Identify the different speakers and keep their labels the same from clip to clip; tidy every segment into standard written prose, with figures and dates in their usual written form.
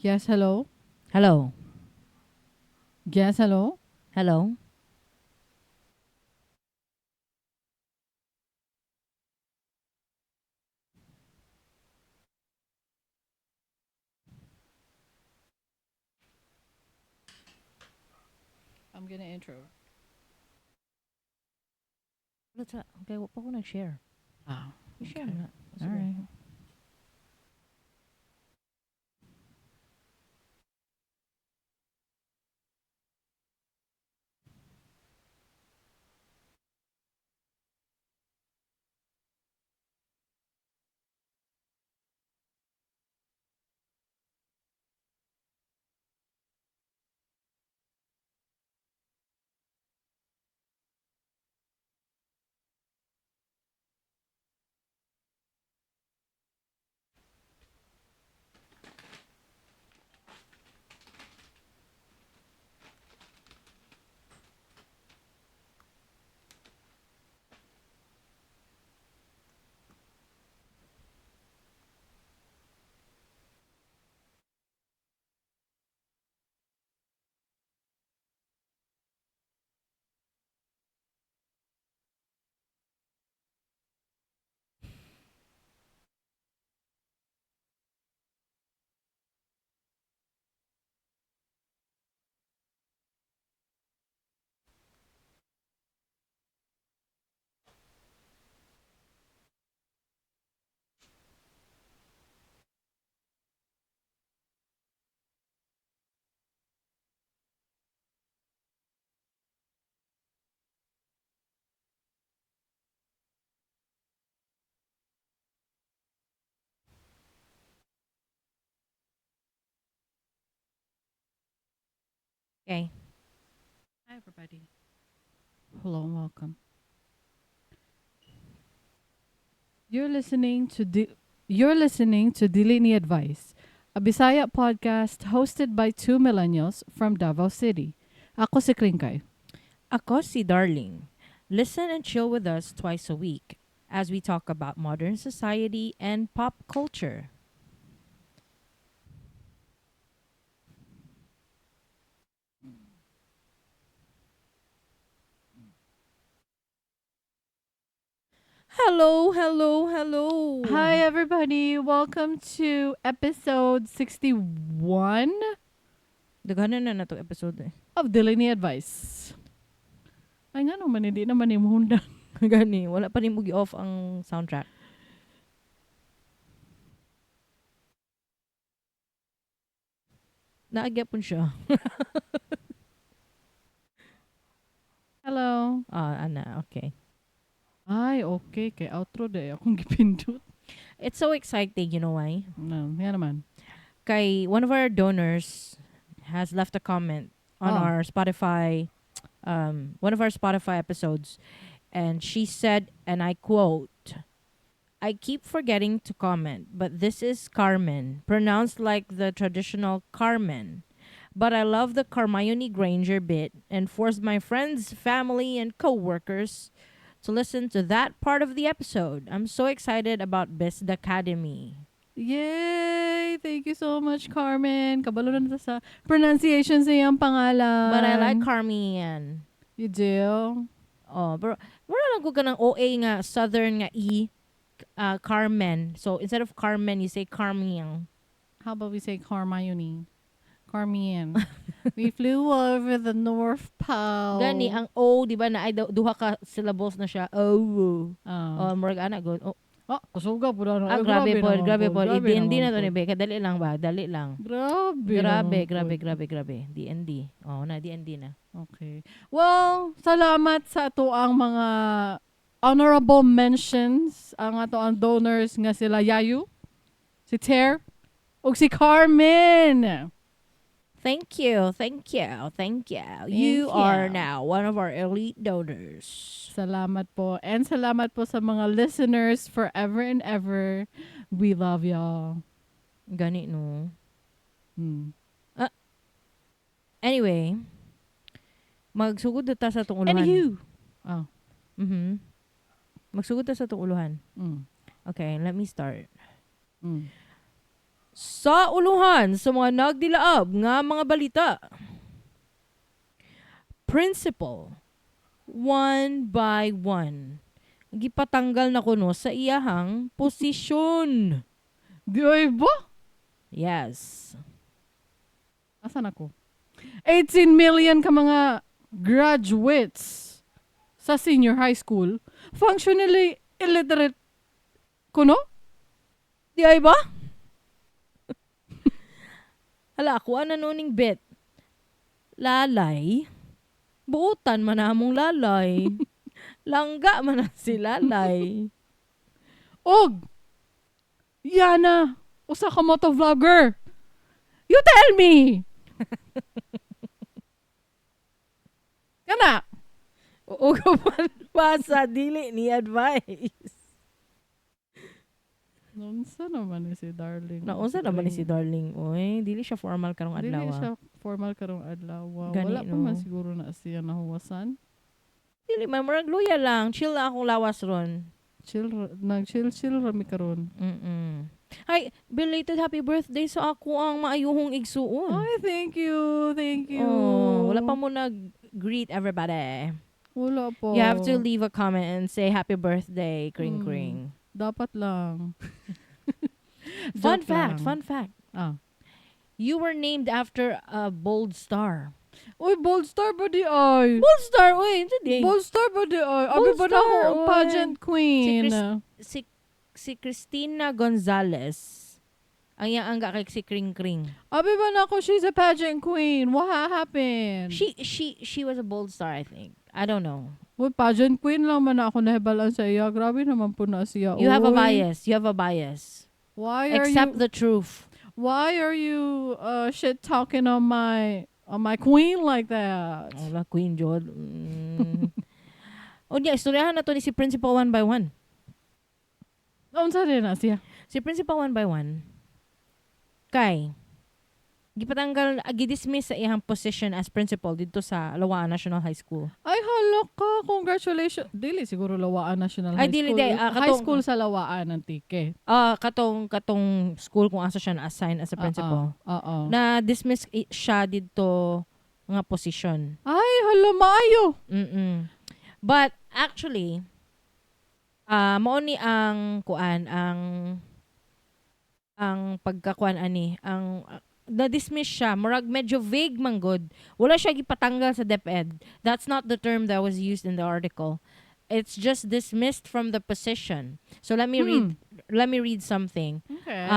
Speaker 1: Yes, hello.
Speaker 2: Hello.
Speaker 1: Yes, hello.
Speaker 2: Hello.
Speaker 1: I'm gonna intro.
Speaker 2: Okay, wag pa ako nag-share.
Speaker 1: Ah,
Speaker 2: I-share
Speaker 1: okay.
Speaker 2: mo na.
Speaker 1: All
Speaker 2: Sige.
Speaker 1: right.
Speaker 2: Okay.
Speaker 1: Hi, everybody. Hello and welcome. You're listening to Dili Ni Advice, a Bisaya podcast hosted by two millennials from Davao City. Ako si Kringkay.
Speaker 2: Ako si Darling. Listen and chill with us twice a week as we talk about modern society and pop culture. Hello, hello, hello.
Speaker 1: Hi, everybody. Welcome to episode 61
Speaker 2: Daghanan na to episode eh.
Speaker 1: of Dili Ni Advice. Ay nga naman, hindi naman imuhundan.
Speaker 2: Gani, wala pa rin mo off ang soundtrack. Naagya po siya.
Speaker 1: Hello.
Speaker 2: Ana, okay.
Speaker 1: Ay, okay. Kay outro day akong gipindot.
Speaker 2: It's so exciting, you know why?
Speaker 1: No, yan naman.
Speaker 2: Kay one of our donors has left a comment on
Speaker 1: Oh,
Speaker 2: our Spotify one of our Spotify episodes, and she said, and I quote, I keep forgetting to comment, but this is Carmen, pronounced like the traditional Carmen. But I love the Carmione Granger bit and forced my friends, family, and coworkers to listen to that part of the episode. I'm so excited about Best Academy.
Speaker 1: yay! Thank you so much, Carmen. Kabalo na ta sa pronunciation sa iyang
Speaker 2: But I like
Speaker 1: pangalan.
Speaker 2: Carmian.
Speaker 1: You do?
Speaker 2: Oh, pero wala lang ko ganang OA nga southern nga E Carmen. So instead of Carmen, you say Carmian.
Speaker 1: How about we say Carmione? Carmian. We flew over the North
Speaker 2: Gani
Speaker 1: Pole.
Speaker 2: ang O, di ba na ay duha ka syllables na siya. Oh.
Speaker 1: Oh.
Speaker 2: Oh, murag ana good. Oh,
Speaker 1: Ah, kusuga po na. Ay,
Speaker 2: grabe po,
Speaker 1: naman
Speaker 2: grabe
Speaker 1: po.
Speaker 2: po.
Speaker 1: Grabe
Speaker 2: I-D&D
Speaker 1: naman
Speaker 2: na to
Speaker 1: po.
Speaker 2: ni Be. Kadali lang ba? Dali lang.
Speaker 1: Grabe
Speaker 2: Grabe,
Speaker 1: naman
Speaker 2: grabe,
Speaker 1: po.
Speaker 2: grabe, grabe. D&D. Oh, na D&D na.
Speaker 1: Okay. Well, salamat sa ato ang mga honorable mentions. Ang ato ang donors nga sila Yayu, si Ter, ug si Carmen.
Speaker 2: Thank you, thank you, thank you. You
Speaker 1: Thank
Speaker 2: are
Speaker 1: you.
Speaker 2: now one of our elite donors.
Speaker 1: Salamat po. And salamat po sa mga listeners forever and ever. We love y'all.
Speaker 2: Gani no.
Speaker 1: Hmm.
Speaker 2: Ah, anyway, magsugod na ta sa tong uluhan.
Speaker 1: Anywho. Oh.
Speaker 2: Mhm. Magsugod ta sa tong uluhan.
Speaker 1: Mm.
Speaker 2: Okay, let me start.
Speaker 1: Mm.
Speaker 2: Sa uluhan sa mga nagdilaab nga mga balita. Principal, one by one, gipatanggal na kuno sa iyahang posisyon.
Speaker 1: Di ay ba?
Speaker 2: Yes.
Speaker 1: Asan ako? 18 million ka mga graduates sa senior high school functionally illiterate kuno?
Speaker 2: Di ay ba? Hala, ako nuning bet. Lalay. Buutan man namong lalay. Langga man na si lalay.
Speaker 1: Og! Yana! Usa ka motovlogger! You tell me! Kana!
Speaker 2: Oo ka pa sa Dili Ni Advice.
Speaker 1: Naunsa naman ni si Darling.
Speaker 2: Naunsa naman ni si Darling. Oy, dili siya formal karong adlaw.
Speaker 1: Dili siya formal karong adlaw.
Speaker 2: Gani,
Speaker 1: Wala pa
Speaker 2: no?
Speaker 1: man siguro na siya nahuwasan.
Speaker 2: Dili man murag luya lang. Chill lang akong lawas ron.
Speaker 1: Nag-chill rami karon.
Speaker 2: Ay, belated happy birthday sa ako ang maayuhong igsuon.
Speaker 1: Ay, thank you. Thank you.
Speaker 2: Oh, wala pa mo nag-greet everybody.
Speaker 1: Wala po.
Speaker 2: You have to leave a comment and say happy birthday, Kring Kring.
Speaker 1: Dapat lang.
Speaker 2: Fun
Speaker 1: Joke lang.
Speaker 2: fact.
Speaker 1: Ah.
Speaker 2: You were named after a bold star.
Speaker 1: Uy, bold star ba di ay?
Speaker 2: Bold star, uy, hindi.
Speaker 1: Bold star ba di ay? Abi
Speaker 2: Bold
Speaker 1: ba na
Speaker 2: star,
Speaker 1: ako
Speaker 2: oy.
Speaker 1: pageant queen?
Speaker 2: Si Christina Gonzalez. Ang yang angga kay si Kring Kring.
Speaker 1: Abi ba na ako, she's a pageant queen. What happened?
Speaker 2: She was a bold star, I think. I don't know.
Speaker 1: Uy, pageant queen lang man ako nahibalan sa iya. Grabe naman po na siya.
Speaker 2: You have a
Speaker 1: Uy,
Speaker 2: bias.
Speaker 1: Why are
Speaker 2: Accept
Speaker 1: you
Speaker 2: the truth.
Speaker 1: Why are you shit talking on my queen like that?
Speaker 2: Wala, Queen Jod. O niya, istoryahan na to ni si Principal one by one.
Speaker 1: Unsa din na siya?
Speaker 2: Si Principal one by one, kay, gipatanggal, gidismiss sa iyang position as principal dito sa Lawaan National High School.
Speaker 1: Ay, halak ka. Congratulations. Dili, siguro Lawaan National High
Speaker 2: Ay, dili,
Speaker 1: School.
Speaker 2: di.
Speaker 1: High school sa Lawaan, ng Tike.
Speaker 2: Katong school kung asa siya na-assign as a principal.
Speaker 1: Oo.
Speaker 2: Na-dismiss siya dito nga position.
Speaker 1: Ay, hala, maayo.
Speaker 2: But, actually, mao ni ang kuan, ang pagkakuan ani, na-dismiss siya. Murag medyo vague man good. Wala siya gipatanggal sa DepEd. That's not the term that was used in the article. It's just dismissed from the position. So let me read something.
Speaker 1: Okay.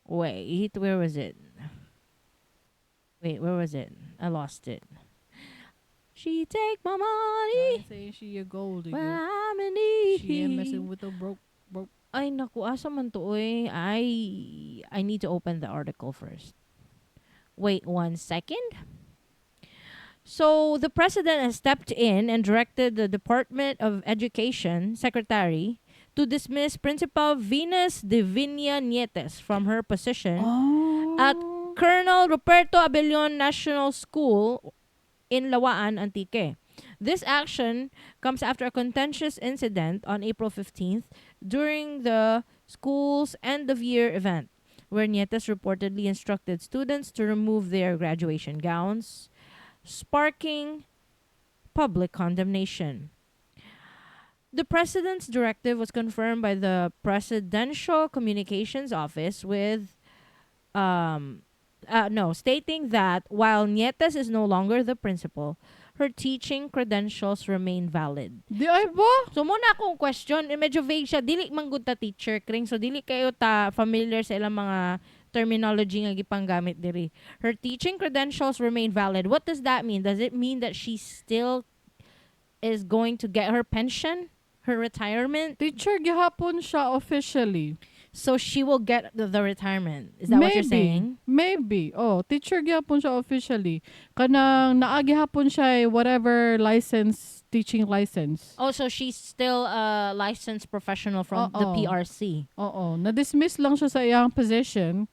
Speaker 2: Wait, where was it? Where was it? I lost it. She take my money.
Speaker 1: Say she a gold digger.
Speaker 2: When I'm in need.
Speaker 1: She ain't messing with the broke.
Speaker 2: Ay, naku, asa man to, eh. I need to open the article first. Wait 1 second. So, the president has stepped in and directed the Department of Education secretary to dismiss Principal Venus Divina Nietes from her position at Colonel Ruperto Abellon National School in Lawaan, Antique. This action comes after a contentious incident on April 15th during the school's end-of-year event, where Nietes reportedly instructed students to remove their graduation gowns, sparking public condemnation. The president's directive was confirmed by the Presidential Communications Office stating that while Nietes is no longer the principal, her teaching credentials remain valid.
Speaker 1: Di ay ba?
Speaker 2: So, muna akong question, medyo vague siya. Dili man gud ta teacher, Kring. So, dili kayo ta familiar sa ilang mga terminology nga gipanggamit diri. Her teaching credentials remain valid. What does that mean? Does it mean that she still is going to get her pension? Her retirement?
Speaker 1: Teacher, gihapon siya officially.
Speaker 2: So, she will get the retirement. Is that what you're saying?
Speaker 1: Maybe. Oh, teacher gihapon siya officially. Kanang naagihapon siya whatever license, teaching license.
Speaker 2: Oh, so she's still a licensed professional from the PRC.
Speaker 1: Oo. Na-dismiss lang siya sa iyang position.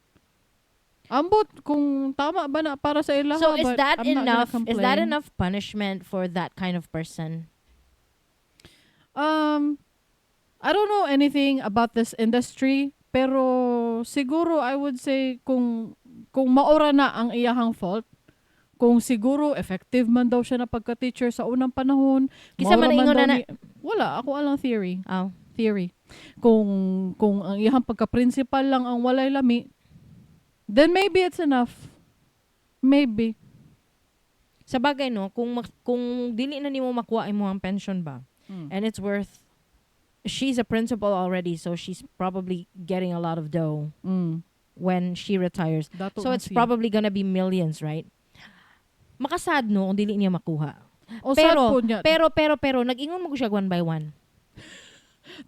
Speaker 1: Ambot kung tama ba na para sa ila.
Speaker 2: So is
Speaker 1: but
Speaker 2: that
Speaker 1: I'm not gonna
Speaker 2: enough? Is that
Speaker 1: complain.
Speaker 2: enough punishment for that kind of person?
Speaker 1: I don't know anything about this industry, pero siguro I would say kung maura na ang iyahang fault, kung siguro effective man daw siya na pagka-teacher sa unang panahon,
Speaker 2: Kisa
Speaker 1: maura
Speaker 2: man ingon
Speaker 1: daw
Speaker 2: na
Speaker 1: wala, ako alang theory.
Speaker 2: Oh.
Speaker 1: Theory. Kung ang iyahang pagka-principal lang ang walay lami, then maybe it's enough. Maybe.
Speaker 2: Sa bagay no, kung dili na nimo makuha imo ang pension ba, and it's worth, she's a principal already, so she's probably getting a lot of dough when she retires. So it's probably gonna be millions, right? Makasad no kung dili niya makuha.
Speaker 1: O
Speaker 2: Pero nag-ingon mo ko siya one by one.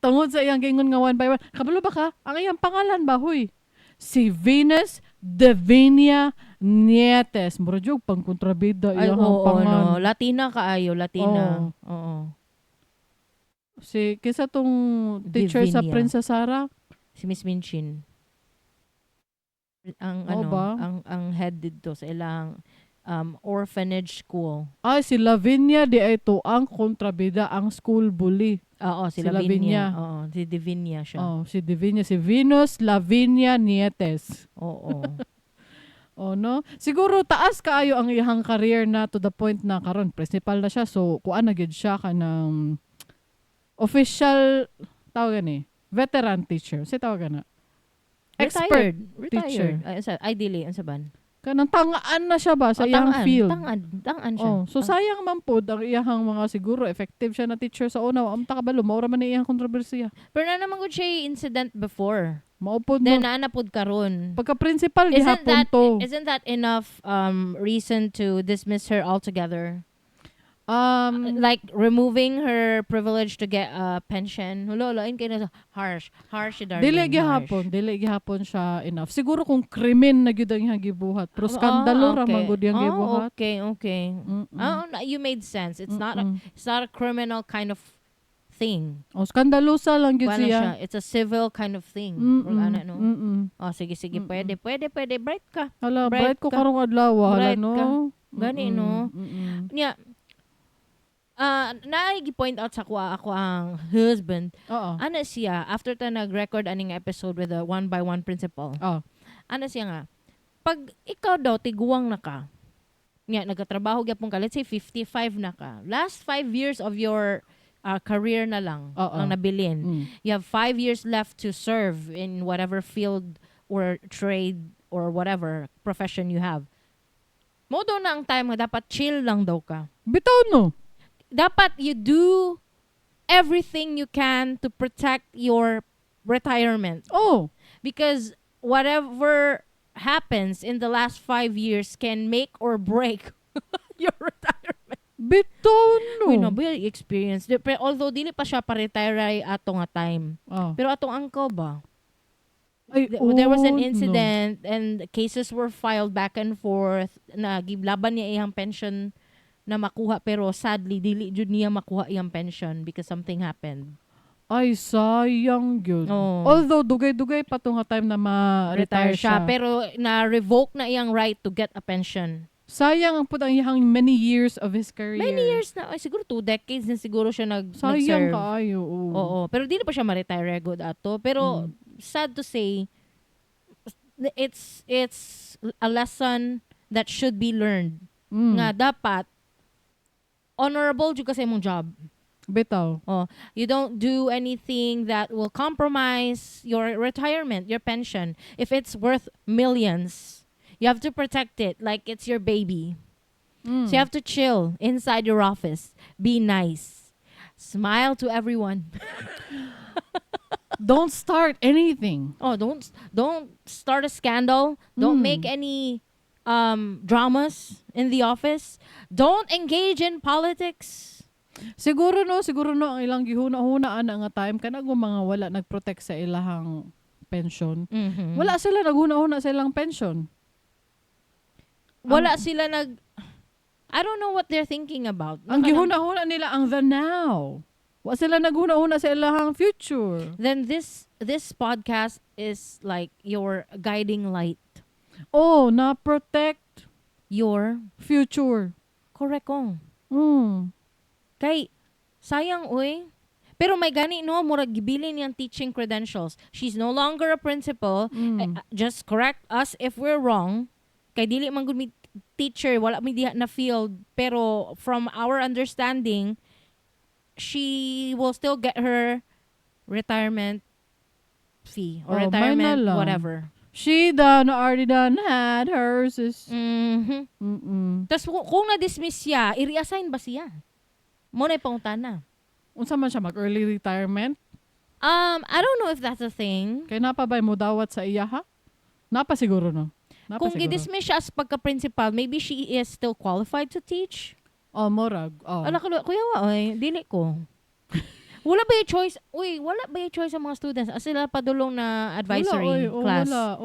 Speaker 1: Tungod sa iyang gingon nga one by one. Kabalo ba ka? Ang iyang pangalan ba, huy? Si Venus Davinia Nietes. Mura jog pang kontrabida iyang pangalan.
Speaker 2: No. Latina kaayo, Latina. Oo.
Speaker 1: Si kisa tong teacher
Speaker 2: Divinia.
Speaker 1: sa Princess Sarah,
Speaker 2: si Miss Minchin. Ang ang head dito sa ilang orphanage school.
Speaker 1: Ay, si Lavinia di ay to ang kontrabida, ang school bully.
Speaker 2: Oo, si Lavinia. Oo, si Divinia siya.
Speaker 1: Si Divinia. Si Venus Lavinia Nietes.
Speaker 2: Oo.
Speaker 1: No? Siguro taas kaayo ang iyang career na to the point na karon principal na siya. So, kuan na gyud siya kanang official tawag ni veteran teacher. Say tawag na. Expert teacher.
Speaker 2: Ideally, ang saban.
Speaker 1: Kanang tangaan na siya ba sa iyang field.
Speaker 2: Tangan siya.
Speaker 1: So sayang man pod ang iyang mga siguro effective siya na teacher sa una. Am takabalo maura man ni iyang kontrobersiya.
Speaker 2: Pero na naman gud siya incident before.
Speaker 1: Maupod
Speaker 2: Then
Speaker 1: mo.
Speaker 2: naanapod karon.
Speaker 1: Pagka-principal gihapon to.
Speaker 2: Isn't that enough reason to dismiss her altogether? Like removing her privilege to get a pension. Hulo, in kaya harsh darling.
Speaker 1: Dili gihapon siya enough. Siguro kung krimen na gyud ang iyang gibuhat. Pero skandalo ra man gud yang gibuhat.
Speaker 2: Okay. You made sense. It's not a criminal kind of thing.
Speaker 1: Skandalosa lang gyud siya.
Speaker 2: It's a civil kind of thing. Sige. Pwede. Bright ka.
Speaker 1: Hala, bright ko karong adlaw. Hala, no?
Speaker 2: Gani, no? Yeah. Naigi-point out sa ako ang husband. Ano siya, after ta nag-record aning episode with the one by one principal. Ano siya nga, pag ikaw daw, tiguang na ka, nagkatrabaho gyapon ka, let's say 55 na ka, last 5 years of your career na lang ang nabilin. You have 5 years left to serve in whatever field or trade or whatever profession you have. Mo daw na ang time nga dapat chill lang daw ka.
Speaker 1: Bitaw no?
Speaker 2: Dapat you do everything you can to protect your retirement. Because whatever happens in the last 5 years can make or break your retirement.
Speaker 1: Bitaw no?
Speaker 2: Uy, nabi experience. Although dili pa siya pa-retire ato nga time. Pero atong uncle ba? There was an incident and cases were filed back and forth na giblaban niya iyang pension na makuha, pero sadly dili jud niya makuha iyang pension because something happened.
Speaker 1: Ay, sayang yun. Although dugay-dugay pa to nga time na ma-retire siya,
Speaker 2: pero na-revoke na iyang right to get a pension.
Speaker 1: Sayang ang putang iyang many years of his career.
Speaker 2: Many years na. Ay, siguro 2 decades na siguro siya nag-serve.
Speaker 1: Sayang kaayo.
Speaker 2: Oo. Pero di na pa siya ma-retire good ato. Pero sad to say, it's a lesson that should be learned. Nga dapat honorable jud ka sa imong job.
Speaker 1: Bitaw.
Speaker 2: You don't do anything that will compromise your retirement, your pension. If it's worth millions, you have to protect it like it's your baby. So you have to chill inside your office. Be nice. Smile to everyone.
Speaker 1: Don't start anything.
Speaker 2: Don't start a scandal. Don't make any dramas in the office. Don't engage in politics.
Speaker 1: Siguro no ang ilang gihuna-hunaan nga time kanang mga wala nagprotect sa ilahang pension. Wala sila naghuna-huna sa ilang pension.
Speaker 2: Wala sila I don't know what they're thinking about.
Speaker 1: Ang gihuna-huna nila ang the now. Wala sila naghuna-huna sa ilahang future.
Speaker 2: Then this podcast is like your guiding light.
Speaker 1: Na protect
Speaker 2: your
Speaker 1: future.
Speaker 2: Correct kong. Kay sayang Pero may gani no, murag gibilin niyang teaching credentials. She's no longer a principal. Just correct us if we're wrong. Kay dili man gud mi teacher, wala mi diha na field, pero from our understanding, she will still get her retirement fee or
Speaker 1: Oh,
Speaker 2: retirement
Speaker 1: may na lang.
Speaker 2: whatever.
Speaker 1: She already done had hers.
Speaker 2: Tapos kung na-dismiss siya, i-reassign ba siya? Muna yung pangutana.
Speaker 1: Unsa man siya mag-early retirement?
Speaker 2: I don't know if that's a thing.
Speaker 1: Kay napa ba mo dawat sa iya ha? Napa siguro no? Napa
Speaker 2: Kung
Speaker 1: siguro.
Speaker 2: i-dismiss siya as pagka-principal, maybe she is still qualified to teach.
Speaker 1: Oh, morag. Oh.
Speaker 2: Ala, kuya wa, oy, dili ko. Wala ba yung choice? Uy, wala ba yung choice sa mga students? As sila padulong na advisory class.
Speaker 1: Wala,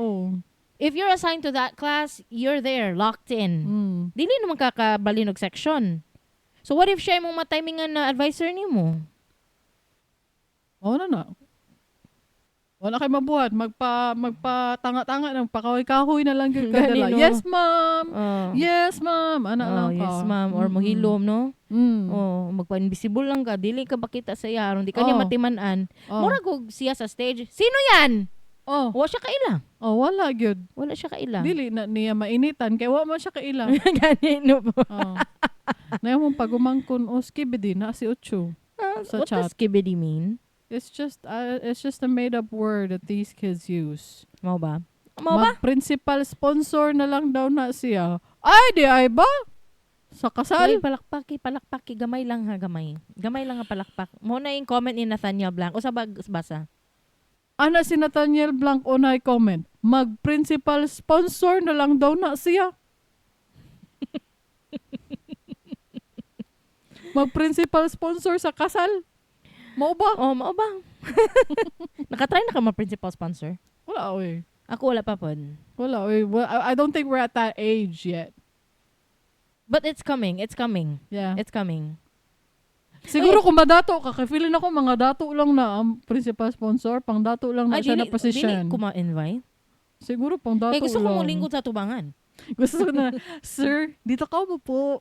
Speaker 2: If you're assigned to that class, you're there, locked in. Dili naman kakabalinog section. So what if siya yung matimingan na advisor ni mo?
Speaker 1: Oh, na. Wala kay mabuhat. Magpa-tanga-tanga ng pakahoy-kahoy na lang yung kadala.
Speaker 2: Gani, no?
Speaker 1: Yes, ma'am. Yes, ma'am. Ana lang ka.
Speaker 2: Yes, ma'am. Or mohilom, no? Magpa-invisible lang ka. Dili ka makita sa iya. Hindi ka niya matimanan. Murag og siya sa stage. Sino yan? Wala siya kaila.
Speaker 1: Wala, gyud.
Speaker 2: Wala siya kaila.
Speaker 1: Dili na niya mainitan. Kaya wala man siya kaila.
Speaker 2: Gani, no po.
Speaker 1: Na yung pagumangkon, skibidi na si Ucho. Sa
Speaker 2: What
Speaker 1: chat.
Speaker 2: does skibidi mean?
Speaker 1: It's just a made-up word that these kids use.
Speaker 2: Mau ba? Mau ba?
Speaker 1: Principal sponsor na lang daw na siya. Ay, di ay ba? Sa kasal?
Speaker 2: Uy, palakpaki. Gamay lang ha, gamay. Gamay lang nga palakpak. Muna yung comment ni Nathaniel Blanc. O sa basa?
Speaker 1: Ana si Nathaniel Blanc unay comment. Mag-principal sponsor na lang daw na siya. Mag-principal sponsor sa kasal. Mau ba?
Speaker 2: Mau ba? Nakatry na ka ma-principal sponsor?
Speaker 1: Wala, oy.
Speaker 2: Ako wala pa po.
Speaker 1: Wala, oy. Well, I don't think we're at that age yet.
Speaker 2: But it's coming.
Speaker 1: Yeah.
Speaker 2: It's coming.
Speaker 1: Siguro kung madato ka, kaya feeling ako mga dato lang na ang principal sponsor, pang dato lang na siya na position.
Speaker 2: Dili ko ma-invite.
Speaker 1: Siguro pang dato lang.
Speaker 2: Gusto ko mong lingkod sa tubangan.
Speaker 1: Gusto na, sir, dito ka mo po.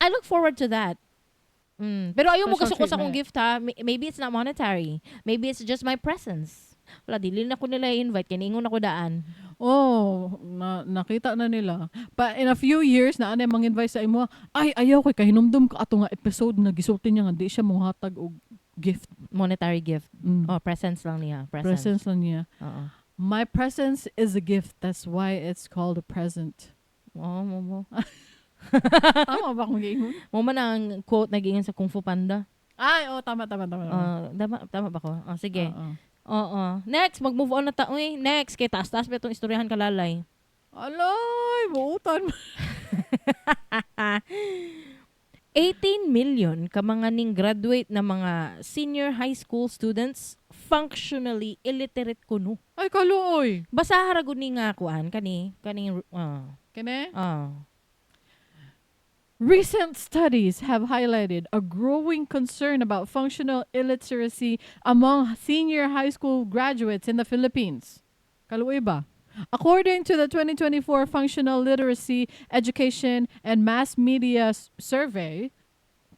Speaker 2: I look forward to that. Pero ayaw mo
Speaker 1: Special
Speaker 2: gusto ko sa akong
Speaker 1: treatment.
Speaker 2: gift ha. Maybe it's not monetary. Maybe it's just my presence. Wala, dili na ko nila i-invite. Kiningon ako daan.
Speaker 1: Nakita na nila. But in a few years, na anay mang-invite sa imo, ay, ayaw kay kahinumdum ka ato nga episode na gisulti niya nga, di siya mong hatag og gift.
Speaker 2: Monetary gift. Presence lang niya.
Speaker 1: Presence lang niya. My presence is a gift. That's why it's called a present.
Speaker 2: Mo.
Speaker 1: Tama ba kung giingon?
Speaker 2: Mo man ang quote naging sa Kung Fu Panda.
Speaker 1: Ay, tama.
Speaker 2: Tama ba ko? Sige.
Speaker 1: Oo.
Speaker 2: Next, mag-move on na ta. Uy, next. Kay taas-taas pa itong istoryahan kalalay.
Speaker 1: Alay, buutan.
Speaker 2: 18 million ka mga ning graduate na mga senior high school students functionally illiterate kuno.
Speaker 1: Ay, kaluoy.
Speaker 2: Basa haragod ni nga kuan kani
Speaker 1: Kene? Recent studies have highlighted a growing concern about functional illiteracy among senior high school graduates in the Philippines. Kaluoy ba? According to the 2024 Functional Literacy, Education, and Mass Media Survey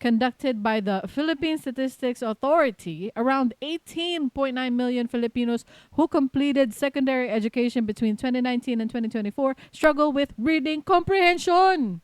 Speaker 1: conducted by the Philippine Statistics Authority, around 18.9 million Filipinos who completed secondary education between 2019 and 2024 struggle with reading comprehension.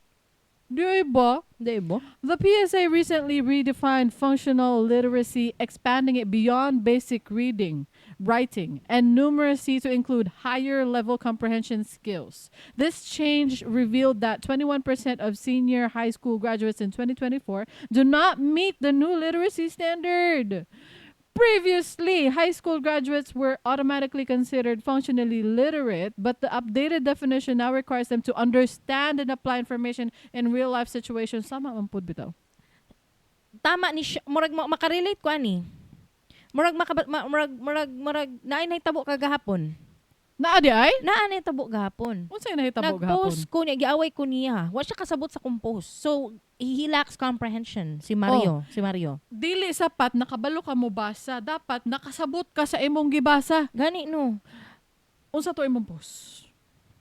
Speaker 1: Diba? The PSA recently redefined functional literacy, expanding it beyond basic reading, writing, and numeracy to include higher level comprehension skills. This change revealed that 21% of senior high school graduates in 2024 do not meet the new literacy standard. Previously, high school graduates were automatically considered functionally literate, but the updated definition now requires them to understand and apply information in real-life situations. Sama man pud bitaw.
Speaker 2: Tama ni murag makarelate ko ani. Murag naay nahitabo kagahapon.
Speaker 1: Naadi ay?
Speaker 2: Naay nahitabo gahapon.
Speaker 1: Unsay nahitabo gahapon?
Speaker 2: Nag-post ko niya, giaway ko niya. Wa siya kasabot sa compose. So, he lacks comprehension. Si Mario.
Speaker 1: Dili sapat nakabalo ka mo basa, dapat nakasabot ka sa imong gibasa.
Speaker 2: Gani no.
Speaker 1: Unsa to imong post?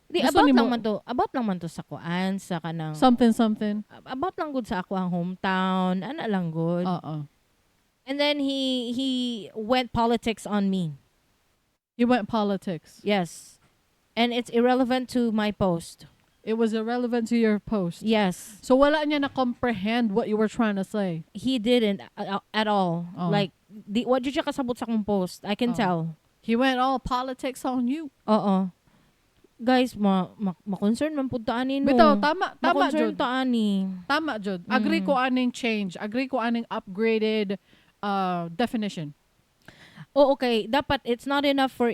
Speaker 2: Di
Speaker 1: Gusto
Speaker 2: about
Speaker 1: ni
Speaker 2: lang
Speaker 1: mo-
Speaker 2: man to. About lang man to sa kuan sa kanang
Speaker 1: something.
Speaker 2: about lang good sa ako ang hometown. Ana lang good.
Speaker 1: Oo.
Speaker 2: And then he went politics on me.
Speaker 1: You went politics.
Speaker 2: Yes. And it's irrelevant to my post.
Speaker 1: It was irrelevant to your post.
Speaker 2: Yes.
Speaker 1: So wala niya na comprehend what you were trying to say.
Speaker 2: He didn't at all.
Speaker 1: Oh.
Speaker 2: Like what did siya kasabot sa akong post? I can
Speaker 1: Oh.
Speaker 2: tell.
Speaker 1: He went all politics on you.
Speaker 2: Oo. Guys, ma-concern man pud ta ani no.
Speaker 1: Bitaw, tama
Speaker 2: Ma-concern
Speaker 1: jud.
Speaker 2: ta ani.
Speaker 1: Tama jud. Agree ko aning change. Agree ko aning upgraded definition.
Speaker 2: Oh, okay. Dapat it's not enough for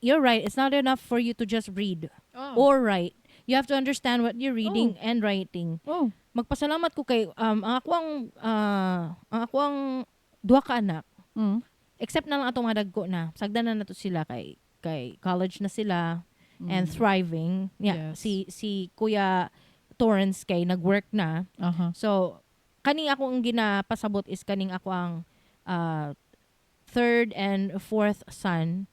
Speaker 2: you're right. It's not enough for you to just read or write. You have to understand what you're reading and writing.
Speaker 1: Oh.
Speaker 2: Magpasalamat ko kay ang ako ang duha ka anak.
Speaker 1: Mm.
Speaker 2: Except na lang atong mga dagko na. Sagdan na nato sila kay college na sila and thriving. Yeah,
Speaker 1: Yes.
Speaker 2: si Kuya Torrance kay nag-work na.
Speaker 1: Uh-huh.
Speaker 2: So kaning ako ang ginapasabot is kaning ako ang third and fourth son.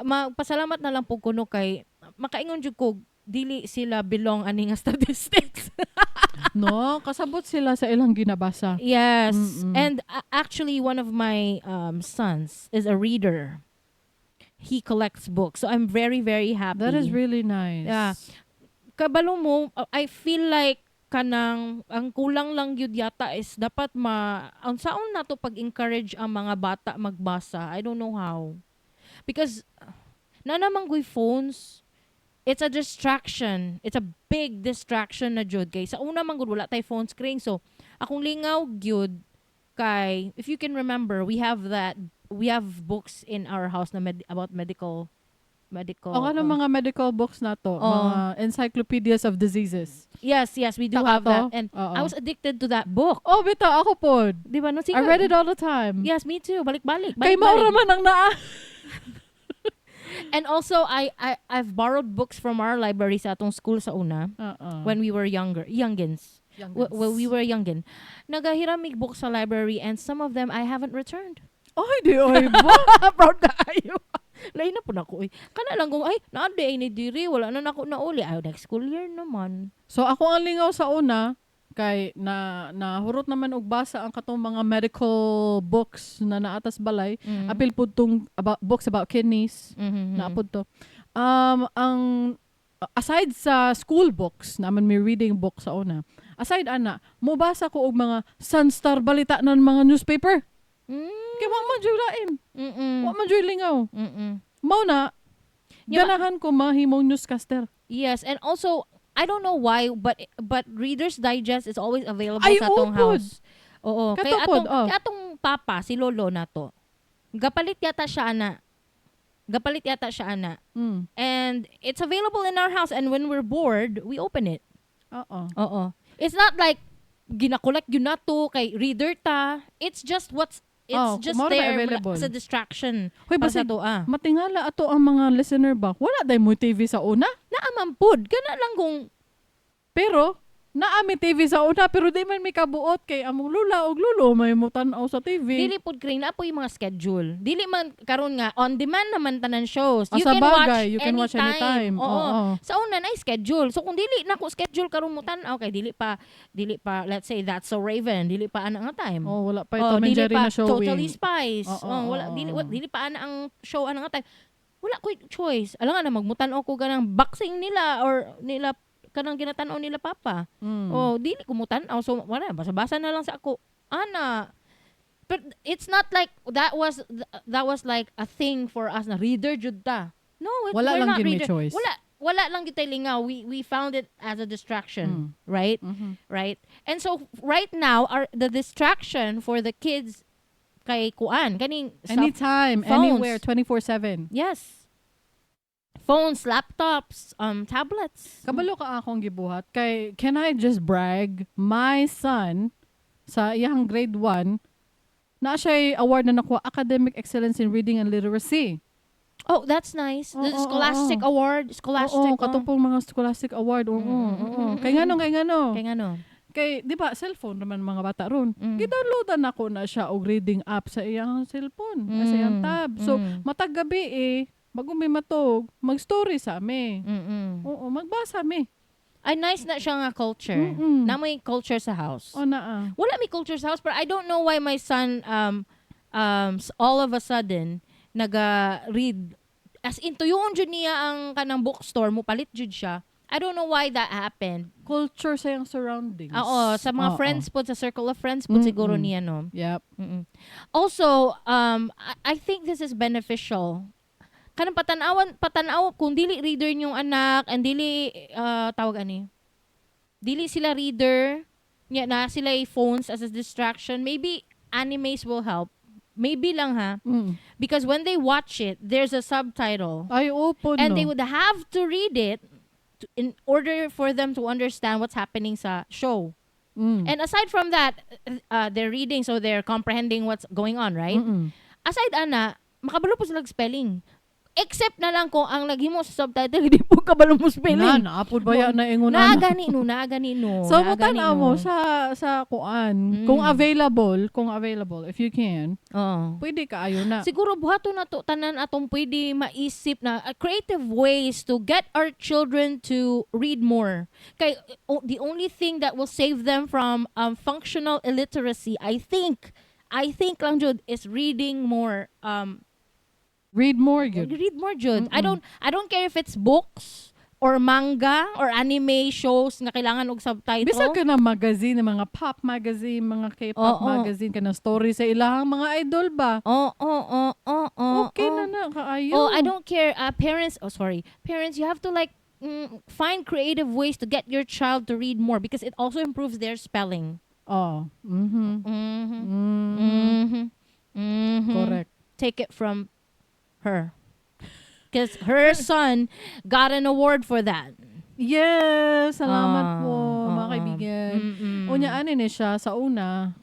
Speaker 2: Magpasalamat na lang po kuno kay makaingon jud ko dili sila belong ani nga statistics.
Speaker 1: No, kasabot sila sa ilang ginabasa.
Speaker 2: Yes.
Speaker 1: Mm-mm.
Speaker 2: And actually one of my sons is a reader. He collects books. So I'm very, very happy.
Speaker 1: That is really nice.
Speaker 2: Yeah. Kabalo mo, I feel like kanang ang kulang lang yun yata is dapat ang saon na to pag-encourage ang mga bata magbasa. I don't know how. Because na namang guy phones, it's a distraction. It's a big distraction na jud kay sa una man gud wala tay phone screen. So akong lingaw gyud kay if you can remember, we have books in our house na about medical
Speaker 1: O ano mga medical books na to? Mga encyclopedias of diseases.
Speaker 2: Yes, we do
Speaker 1: Taka
Speaker 2: have that.
Speaker 1: to?
Speaker 2: And
Speaker 1: Oo.
Speaker 2: I was addicted to that book.
Speaker 1: Oh, bita, ako po.
Speaker 2: Di ba? No,
Speaker 1: I read it all the time.
Speaker 2: Yes, me too. Balik-balik.
Speaker 1: Kay maura man ang naa.
Speaker 2: And also, I've borrowed books from our library sa atong school sa una when we were youngins. When we were youngin. Nagahiramig books sa library and some of them I haven't returned.
Speaker 1: Ay, di oy ba?
Speaker 2: Proud ka ayo. Lain na po na ko. Kana lang kung, naade ay ni diri. Wala na nako na uli. Ay, next school year naman.
Speaker 1: So ako ang lingaw sa una kay nahurot naman og basa ang katong mga medical books na naatas balay. Apil pud tong books about kidneys. Naapod to. Ang aside sa school books, naman may reading book sa una. Aside ana, mobasa ko og mga Sunstar balita ng mga newspaper. Kaya wa man jud lain. Wa man jud lingaw. Mao na ganahan ko mahimong newscaster.
Speaker 2: Yes, and also I don't know why but Reader's Digest is always available
Speaker 1: Ay,
Speaker 2: sa atong
Speaker 1: upod.
Speaker 2: house. Oo, kay
Speaker 1: Katupod,
Speaker 2: kay atong papa si lolo nato. Gapalit yata siya ana. And it's available in our house and when we're bored, we open it. Oo. It's not like ginakolek yun nato kay reader ta. It's just just
Speaker 1: mao na
Speaker 2: there
Speaker 1: available.
Speaker 2: as a distraction.
Speaker 1: Hoy,
Speaker 2: para sa
Speaker 1: basig,
Speaker 2: to
Speaker 1: matingala ato ang mga listener ba? Wala day mo TV sa una?
Speaker 2: Naamampod. Kana lang kung
Speaker 1: Pero, naami TV sa una, pero di man may kabuot kay among lula o lulo may mutanaw sa TV.
Speaker 2: dili pod kring na po yung mga schedule. Dili man karon nga on demand naman tanan shows.
Speaker 1: Sa bagay, you can watch anytime. Oo.
Speaker 2: Sa una na schedule. So kung dili na ko schedule karon mo tan okay, dili pa let's say That's So Raven, dili pa ana nga time.
Speaker 1: Oh, wala pa ito Tom and
Speaker 2: dili
Speaker 1: Jerry
Speaker 2: pa
Speaker 1: na showing.
Speaker 2: Totally Spies.
Speaker 1: Oo.
Speaker 2: Dili pa ana ang show ana nga time. Wala ko choice. Alam nga na magmutan-o ko ganang boxing nila or nila kanang ginatan-o nila papa. Dili ko mutan-aw. So wala, basa-basa na lang sa ako. Ana. But it's not like that was like a thing for us na reader jud ta. No,
Speaker 1: Wala
Speaker 2: we're
Speaker 1: lang
Speaker 2: not
Speaker 1: gid may
Speaker 2: reader.
Speaker 1: choice.
Speaker 2: Wala lang gid tay lingaw. We found it as a distraction, right? Right? And so right now the distraction for the kids kay kuan kaning
Speaker 1: anytime,
Speaker 2: phones.
Speaker 1: anywhere, 24/7.
Speaker 2: Yes. Phones, laptops, tablets.
Speaker 1: Kabalo ka akong gibuhat kay can I just brag my son sa iyang grade 1 na siya award na nakuha Academic Excellence in Reading and Literacy.
Speaker 2: Oh, that's nice. The Scholastic Award. Scholastic.
Speaker 1: Katupong mga Scholastic Award. Kay ngano. Kay, di ba, cellphone naman mga bata ron. Gidownloadan ako na siya og reading app sa iyang cellphone, sa iyang tab. So, matag gabi bago may matog, mag-story sa me.
Speaker 2: Mm-mm.
Speaker 1: Oo, magbasa me.
Speaker 2: Ay, nice na siya nga culture.
Speaker 1: Mm-mm.
Speaker 2: Na may culture sa house.
Speaker 1: O naa.
Speaker 2: Wala may culture sa house, but I don't know why my son, all of a sudden, naga-read. As in, tuyoon dyan niya ang kanang bookstore, mo palit jud siya. I don't know why that happened.
Speaker 1: Culture sa yung surroundings.
Speaker 2: Oo, sa mga friends po, sa circle of friends po, siguro niya, no?
Speaker 1: Yep.
Speaker 2: Mm-mm. Also, I think this is beneficial. Kanang patanaw kung dili reader yung anak and dili tawag ani. Dili sila reader, na sila phones as a distraction. Maybe animes will help. Maybe lang ha. Because when they watch it, there's a subtitle.
Speaker 1: Ay, opo,
Speaker 2: And
Speaker 1: no.
Speaker 2: they would have to read it in order for them to understand what's happening sa show. And aside from that, they're reading, so they're comprehending what's going on, right? Aside ana, makabalo po sila spelling. Except na lang kung ang naghimo sa subtitle, hindi po kabalo mo spelling.
Speaker 1: Naapod ba yan na ingon
Speaker 2: Naagani no.
Speaker 1: So, mutanaw mo sa kuan. Kung available, if you can, pwede ka ayo na.
Speaker 2: Siguro buhato na to tanan atong pwede maisip na creative ways to get our children to read more. Kay the only thing that will save them from functional illiteracy, I think lang jud, is reading more.
Speaker 1: Read more, good.
Speaker 2: Read more jud. I don't care if it's books or manga or anime shows nga kailangan og subtitle.
Speaker 1: Bisa ka na magazine, mga pop magazine, mga K-pop magazine, ka na story sa ilahang mga idol ba? Okay na kaayo.
Speaker 2: I don't care. Parents, you have to like find creative ways to get your child to read more because it also improves their spelling.
Speaker 1: Correct.
Speaker 2: Take it from her. Because her son got an award for that.
Speaker 1: Yes, salamat po, mga kaibigan. Unya, ni siya, sa una,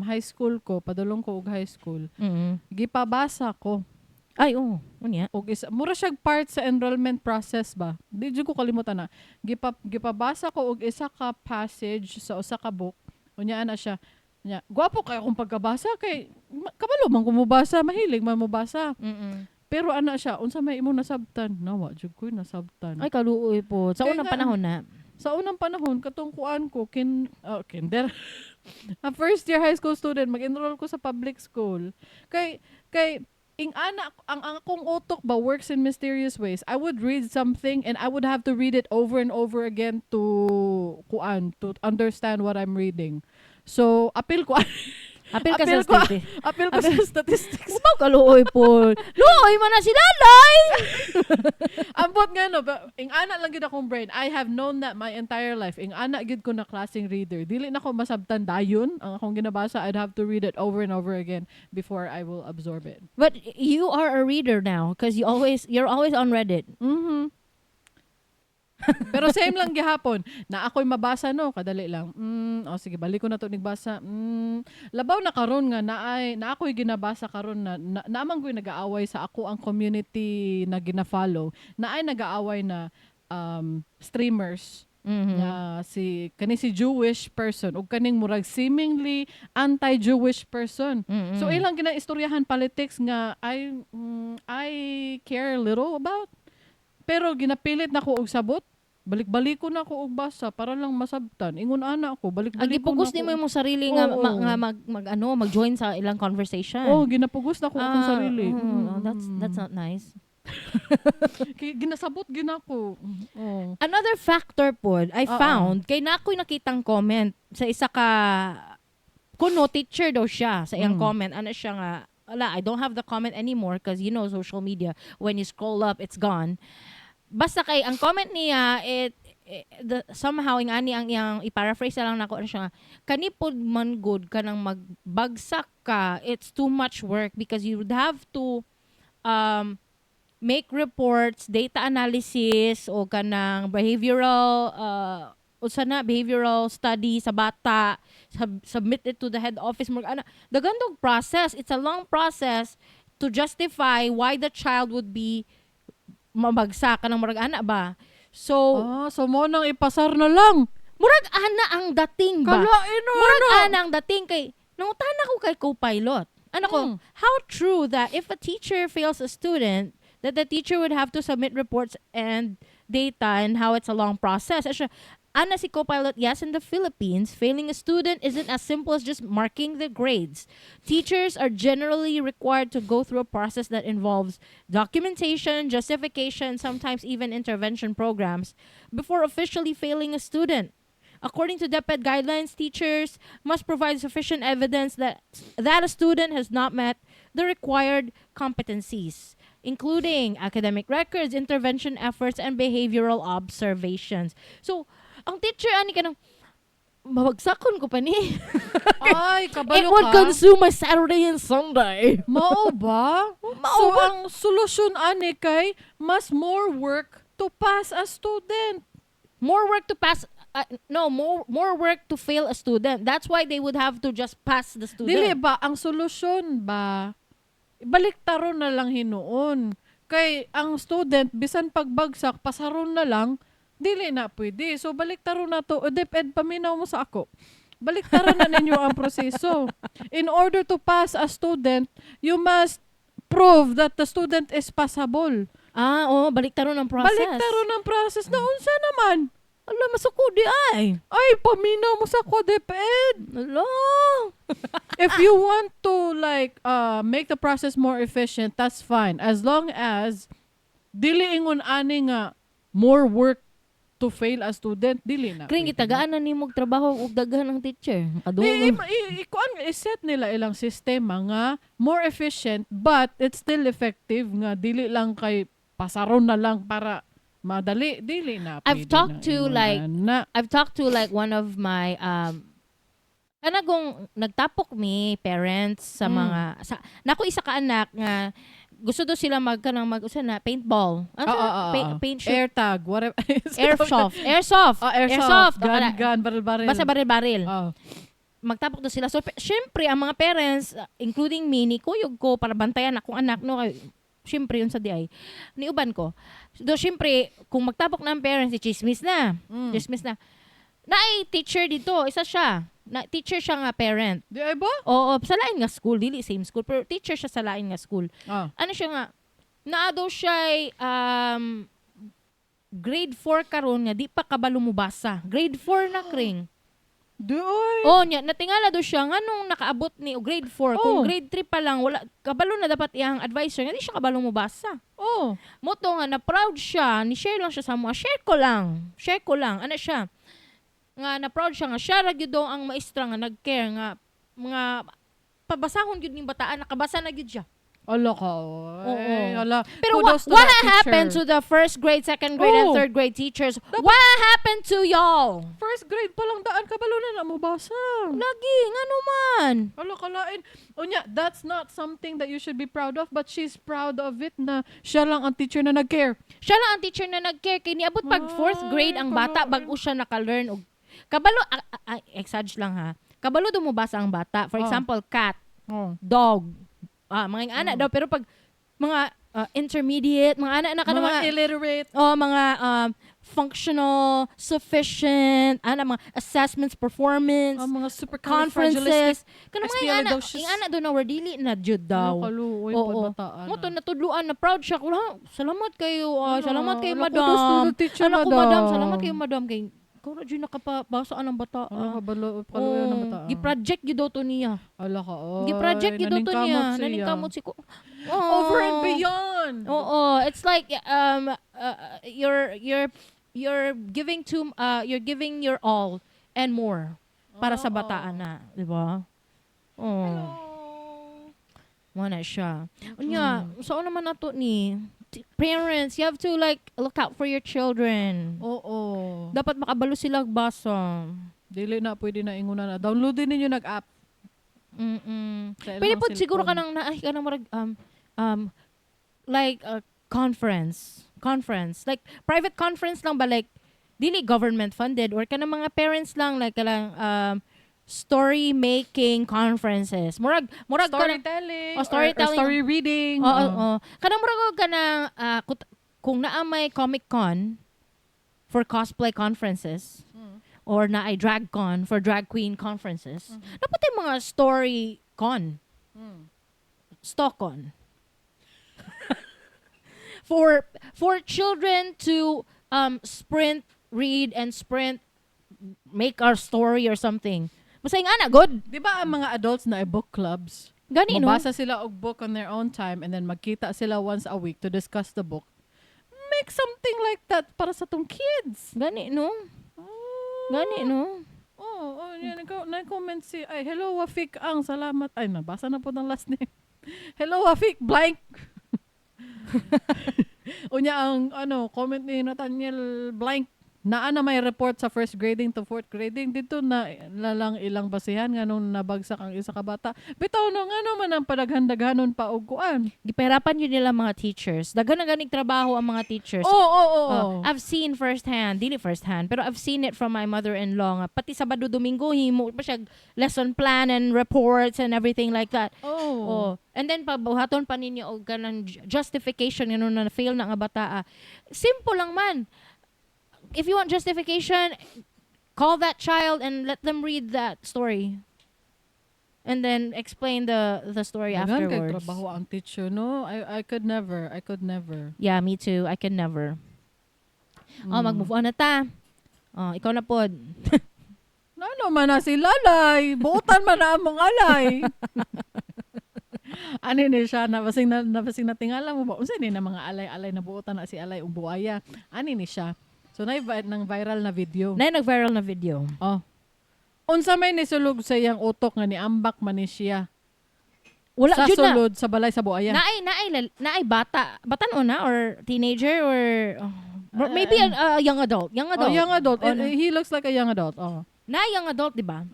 Speaker 1: high school ko, padulong ko og high school, gipabasa ko.
Speaker 2: Ay, unya.
Speaker 1: Og mura siyang part sa enrollment process ba? Di ko kalimutan na. Gipabasa ko og isa ka passage sa usa ka book. Unya, siya. Gwapo kayo kung pagkabasa kay kabalo man kumubasa, mahilig man mubasa. Pero siya, unsa may imong nasabtan? Nawa jud ko nasabtan.
Speaker 2: Ay kaluoy po. Sa unang panahon na.
Speaker 1: Sa unang panahon katong kuan ko kinder. A first year high school student, mag-enroll ko sa public school. Kay ang akong utok ba works in mysterious ways. I would read something and I would have to read it over and over again to understand what I'm reading. So, apil ka sa statistics.
Speaker 2: Umaw kaluoy po. Luoy man na si Lalay!
Speaker 1: Ambot nga no, ing ana lang gid akong brain. I have known that my entire life. Ing ana gid ko na klaseng reader. Dili na ko masabtan dayon ang akong ginabasa. I'd have to read it over and over again before I will absorb it.
Speaker 2: But you are a reader now because you're always on Reddit.
Speaker 1: Pero same lang gihapon na ako'y mabasa no, kadali lang. Sige, balik ko na to nigbasa. Labaw na karon nga na ako'y ginabasa karon na naamang ko'y nag-aaway sa ako ang community na gina-follow. Na ay nag-aaway na streamers. Na si Jewish person ug kaning murag seemingly anti-Jewish person. So ilang ginaistoryahan politics nga I care little about. Pero ginapilit na ko og sabot. Balik-balik ko na ko og basa para lang masabtan. Ingon ana ko, balik-balik ko na ko.
Speaker 2: Gipugos ni mo imong sarili nga mag-join sa ilang conversation.
Speaker 1: Ginapugos na ko akong sarili.
Speaker 2: That's not nice.
Speaker 1: Ginasabot ginako.
Speaker 2: Another factor po I found kay nakoy nakitang comment sa isa ka kuno teacher daw siya sa iyang comment. Ano siya nga, I don't have the comment anymore because social media, when you scroll up, it's gone. Basta kay ang comment niya, somehow ingani ang iyang i-paraphrase lang nako siya. Kani pod man good kanang magbagsak ka, it's too much work because you would have to make reports, data analysis o kanang behavioral study sa bata, submit it to the head office. Dagandog process. It's a long process to justify why the child would be mabagsak ka ng murag ana ba. So
Speaker 1: mo nang ipasar na lang.
Speaker 2: Murag ana ang dating ba? Murag
Speaker 1: ano?
Speaker 2: ana ang dating kay nangutan ako kay co-pilot. Ano ko, how true that if a teacher fails a student, that the teacher would have to submit reports and data and how it's a long process. Ana si Copilot, yes, in the Philippines, failing a student isn't as simple as just marking the grades. Teachers are generally required to go through a process that involves documentation, justification, sometimes even intervention programs before officially failing a student. According to DepEd guidelines, teachers must provide sufficient evidence that a student has not met the required competencies, including academic records, intervention efforts, and behavioral observations. So, ang teacher, ani ka nang, mabagsakon ko pa ni.
Speaker 1: Ay,
Speaker 2: It
Speaker 1: kabalo
Speaker 2: would
Speaker 1: ka.
Speaker 2: consume my Saturday and Sunday.
Speaker 1: Mao ba? So, ang solusyon ani kay mas more work to pass a student.
Speaker 2: More work to pass, more work to fail a student. That's why they would have to just pass the student.
Speaker 1: Dili ba, ang solusyon ba, baliktaron na lang hinuon. Kay ang student, bisan pagbagsak, pasaron na lang, dili na pwede. So, baliktaron na to. O, DepEd, paminaw mo sa ako. Baliktaran na ninyo ang proseso. In order to pass a student, you must prove that the student is passable.
Speaker 2: Baliktaron ang process.
Speaker 1: Baliktaron ang process na unsa naman.
Speaker 2: Ala, masuko di ay.
Speaker 1: Ay, paminaw mo sa ko, DepEd.
Speaker 2: Ala.
Speaker 1: If you want to make the process more efficient, that's fine. As long as dili ingon ani nga more work to fail a student, dili na.
Speaker 2: Kring itagaan na nimog trabaho ug daghan ng teacher.
Speaker 1: I-set nila ilang sistema nga more efficient but it's still effective nga dili lang kay pasaron na lang para madali, dili na.
Speaker 2: I've talked to one of my kanagong nagtapok mi parents sa mga nako isa ka anak nga gusto do sila mag-usa na paintball. Paint shoot.
Speaker 1: Air tag, whatever.
Speaker 2: Airsoft.
Speaker 1: Gun, baril-baril.
Speaker 2: Basta baril-baril.
Speaker 1: Oh.
Speaker 2: Magtapok do sila. So, syempre, ang mga parents, including me, ni kuyog ko, para bantayan akong anak, no, syempre, yun sa DI. Niuban ko. So, syempre, kung magtapok ng parents, chismis na. Chismis na. Naay teacher dito, isa siya. Teacher siya nga parent.
Speaker 1: Di ay ba?
Speaker 2: Oo, sa lain nga school, dili same school, pero teacher siya sa lain nga school. Ano siya nga, naado siya grade 4 karon nga, di pa kabalo mo basa. Grade 4 na, Kring.
Speaker 1: Di ay.
Speaker 2: Natingala do siya nga nung nakaabot ni grade 4. Kung grade 3 pa lang, wala, kabalo na dapat iyang advisor nga, di siya kabalo mo basa. Moto nga, na-proud siya, ni-share lang siya sa mga, share ko lang. Ano siya? Nga na-proud siya nga, siya ragyo daw ang maestra nga nag-care nga, mga pabasahon yun ng bataan, nakabasa na yun siya.
Speaker 1: Ala ka. Ala.
Speaker 2: Pero what happened to the first grade, second grade, and third grade teachers? What happened to y'all?
Speaker 1: First grade pa lang daan, kabalo na mabasa.
Speaker 2: Lagi, nga naman.
Speaker 1: Ala kalain. Unya, that's not something that you should be proud of, but she's proud of it na siya lang ang teacher na nag-care.
Speaker 2: Siya lang ang teacher na nag-care. Kaya niabot pag fourth grade ang bata, bago siya naka-learn. Kabalo, exage lang ha. Kabalo dumubasa ang bata. For example, cat, dog, mga anak daw. Pero pag mga intermediate, mga anak na ka na mga
Speaker 1: illiterate.
Speaker 2: Mga functional, sufficient, mga assessments, performance,
Speaker 1: mga super
Speaker 2: conferences. Kanang mga anak daw na were dili na jud daw. Moto natudluan na proud siya. Salamat kayo, salamat kayo madam. Salamat kayo madam kay ikaw na dyan nakapabasaan ng bata.
Speaker 1: Kabalo ng bata.
Speaker 2: Gi-project yun daw to niya.
Speaker 1: Ala ka.
Speaker 2: Gi-project yun daw to niya. Naningkamot si ko.
Speaker 1: Over and beyond.
Speaker 2: Oo. It's like, you're giving you're giving your all and more para sa bataan na. Diba? Wala siya. Unya, saan naman na to ni? Parents, you have to look out for your children. Dapat makabalo sila basa.
Speaker 1: Dili na pwede na inguna na. Downloadin ninyo nag-app.
Speaker 2: Pwede po siguro ka nang marag conference. Like private conference lang ba, like dili government funded, or ka ng mga parents lang story making conferences. Murag
Speaker 1: storytelling,
Speaker 2: storytelling,
Speaker 1: or story reading.
Speaker 2: Kanang murag ka na kung naa may Comic Con for cosplay conferences, or na ay drag con for drag queen conferences, dapat yung mga story con. Stock con. for children to sprint, read, and sprint, make our story or something. Masay nga na, good.
Speaker 1: Di ba ang mga adults na book clubs,
Speaker 2: Gani, no?
Speaker 1: mabasa sila og book on their own time and then magkita sila once a week to discuss the book. Make something like that para sa tong kids.
Speaker 2: Gani, no? Gani, no?
Speaker 1: Yan, nag-comment si, ay, hello, Wafik Ang, salamat. Ay, nabasa na po ng last name. Hello, Wafik, blank. Unya ang, comment ni Nathaniel blank. Naa na may report sa first grading to fourth grading. Dito na lang ilang basihan nga nung nabagsak ang isa ka bata. Bitaw no, man ang padaghan-daghanon pa og kuan.
Speaker 2: Gipahirapan yun nila mga teachers. Daghan na ganing trabaho ang mga teachers. I've seen firsthand, dili firsthand, pero I've seen it from my mother-in-law. Pati Sabado Domingo, himo pa siya lesson plan and reports and everything like that. And then pabuhaton pa ninyo og kanang justification nga na fail na nga bata. Simple lang man. If you want justification, call that child and let them read that story. And then explain the story afterwards.
Speaker 1: Kay trabaho ang teacher, no? I could never.
Speaker 2: Yeah, me too. I can never. Mag-move on na ta. Ikaw na pod.
Speaker 1: Ano man na si Lalay? Buutan man na among alay. Ano ni siya? Nabasing na tingala mo ba? Unsa ni na mga alay-alay na buutan na si Alay ug buaya? Ani ni siya? So, nang viral na video.
Speaker 2: Nag-viral na video.
Speaker 1: Unsa may nisulog sa iyang utok nga niambak man ni siya.
Speaker 2: Wala,
Speaker 1: sa sulod, sa balay sa buaya.
Speaker 2: Naay bata. Batan na or teenager or maybe a young adult. Young adult.
Speaker 1: He looks like a young adult.
Speaker 2: Naay young adult, di ba?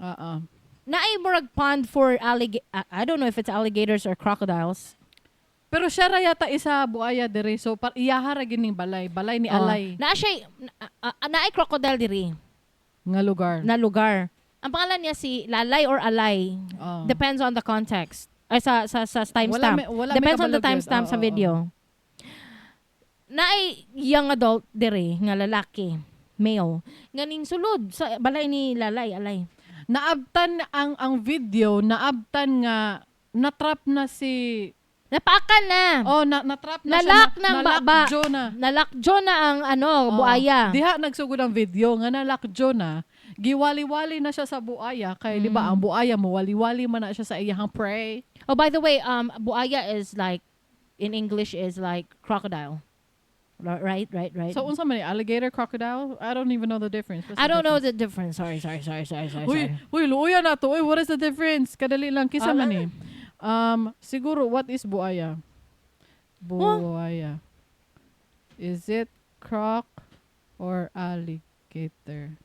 Speaker 2: Naay murag pond for I don't know if it's alligators or crocodiles.
Speaker 1: Pero siya ra yata isa buaya diri. So iyaha ra gining balay ni Alay.
Speaker 2: Naay crocodile diri
Speaker 1: nga
Speaker 2: lugar. Ang pangalan niya si Lalay or Alay. Depends on the context. Ay sa timestamp. Depends on the timestamp sa video. Naay young adult diri nga lalaki, male. Nganing sulod sa balay ni Lalay, Alay.
Speaker 1: Naabtan ang video, naabtan nga natrap na si
Speaker 2: napakan na.
Speaker 1: Natrap na
Speaker 2: nalak
Speaker 1: siya.
Speaker 2: Nalakjo na. Nalakjo na ang buaya.
Speaker 1: Diha nagsugod ang video nga nalakjo na. Giwali-wali na siya sa buaya kay di ba ang buaya mo wali-wali man na siya sa iyang prey.
Speaker 2: Oh, by the way, buaya is like in English is like crocodile. Right.
Speaker 1: So unsa man alligator, crocodile? I don't even know the difference.
Speaker 2: I don't know the difference. Sorry.
Speaker 1: Uy, luya na to. Uy, what is the difference? Kadali lang kisa man eh. Siguro, what is buaya? Buaya. Is it croc or alligator?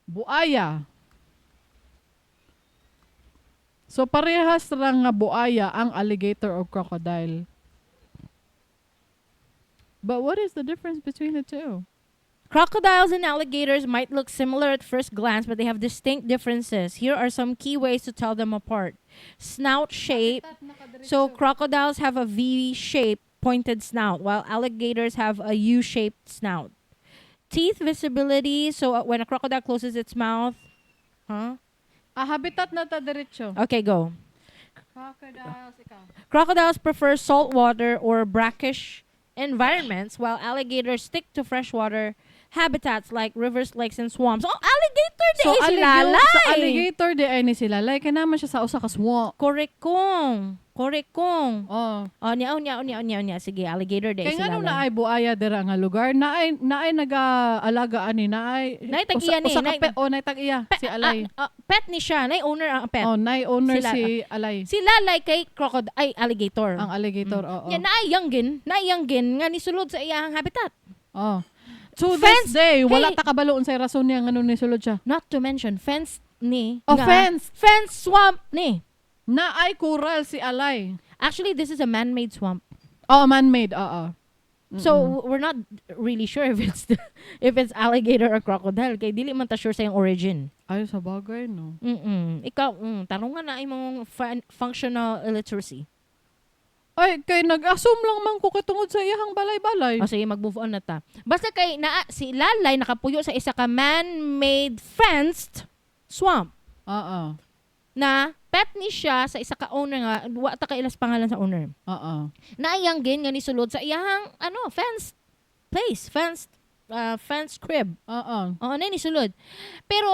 Speaker 1: Buaya. So, parehas lang nga buaya ang alligator or crocodile. But what is the difference between the two?
Speaker 2: Crocodiles and alligators might look similar at first glance, but they have distinct differences. Here are some key ways to tell them apart. Snout shape. So crocodiles have a V-shaped pointed snout, while alligators have a U-shaped snout. Teeth visibility. So when a crocodile closes its mouth.
Speaker 1: Habitat na ta diretso.
Speaker 2: Okay, go.
Speaker 1: Crocodiles
Speaker 2: prefer salt water or brackish environments, while alligators stick to freshwater habitats like rivers, lakes, and swamps. Alligator di ay si Lalay.
Speaker 1: So alligator di ay ni si Lalay. Kaya naman siya sa usa ka swamp.
Speaker 2: Correct kong. Nya. Sige, alligator di ay si
Speaker 1: Lalay. Kaya nga na ay buaya dira nga lugar. Naay nag-aalaga ani. Naay
Speaker 2: tag-iya ni.
Speaker 1: Naay tag-iya si Alay.
Speaker 2: Pet ni siya. Naay owner ang pet.
Speaker 1: Naay owner si Alay.
Speaker 2: Si Lalay kay crocodile ay alligator.
Speaker 1: Ang alligator, oo.
Speaker 2: Yan, naay yanggin nga nisulod sa iyang habitat.
Speaker 1: To this day, wala ta kabaloon sa rason niya nga ni sulod siya.
Speaker 2: Not to mention, fence ni.
Speaker 1: Fence.
Speaker 2: Fence swamp ni.
Speaker 1: Na ay coral si Alay.
Speaker 2: Actually, this is a man-made swamp.
Speaker 1: Man-made, oo.
Speaker 2: So, we're not really sure if it's alligator or crocodile. Kaya dili man ta sure sa yung origin.
Speaker 1: Ay, sa bagay, no?
Speaker 2: Ikaw, tanong nga na imong functional illiteracy.
Speaker 1: Ay, kay nag-assume lang man ko katungod sa iyang balay-balay.
Speaker 2: Sige, mag-move on na ta. Basta kay si Lalay nakapuyo sa isa ka man-made fenced swamp.
Speaker 1: Oo.
Speaker 2: Na pet ni siya sa isa ka owner nga, wa ta ka ilas pangalan sa owner.
Speaker 1: Oo.
Speaker 2: Naayang gin nga ni sulod sa iyang fenced place, fenced crib.
Speaker 1: Oo.
Speaker 2: Oo, na ni sulod. Pero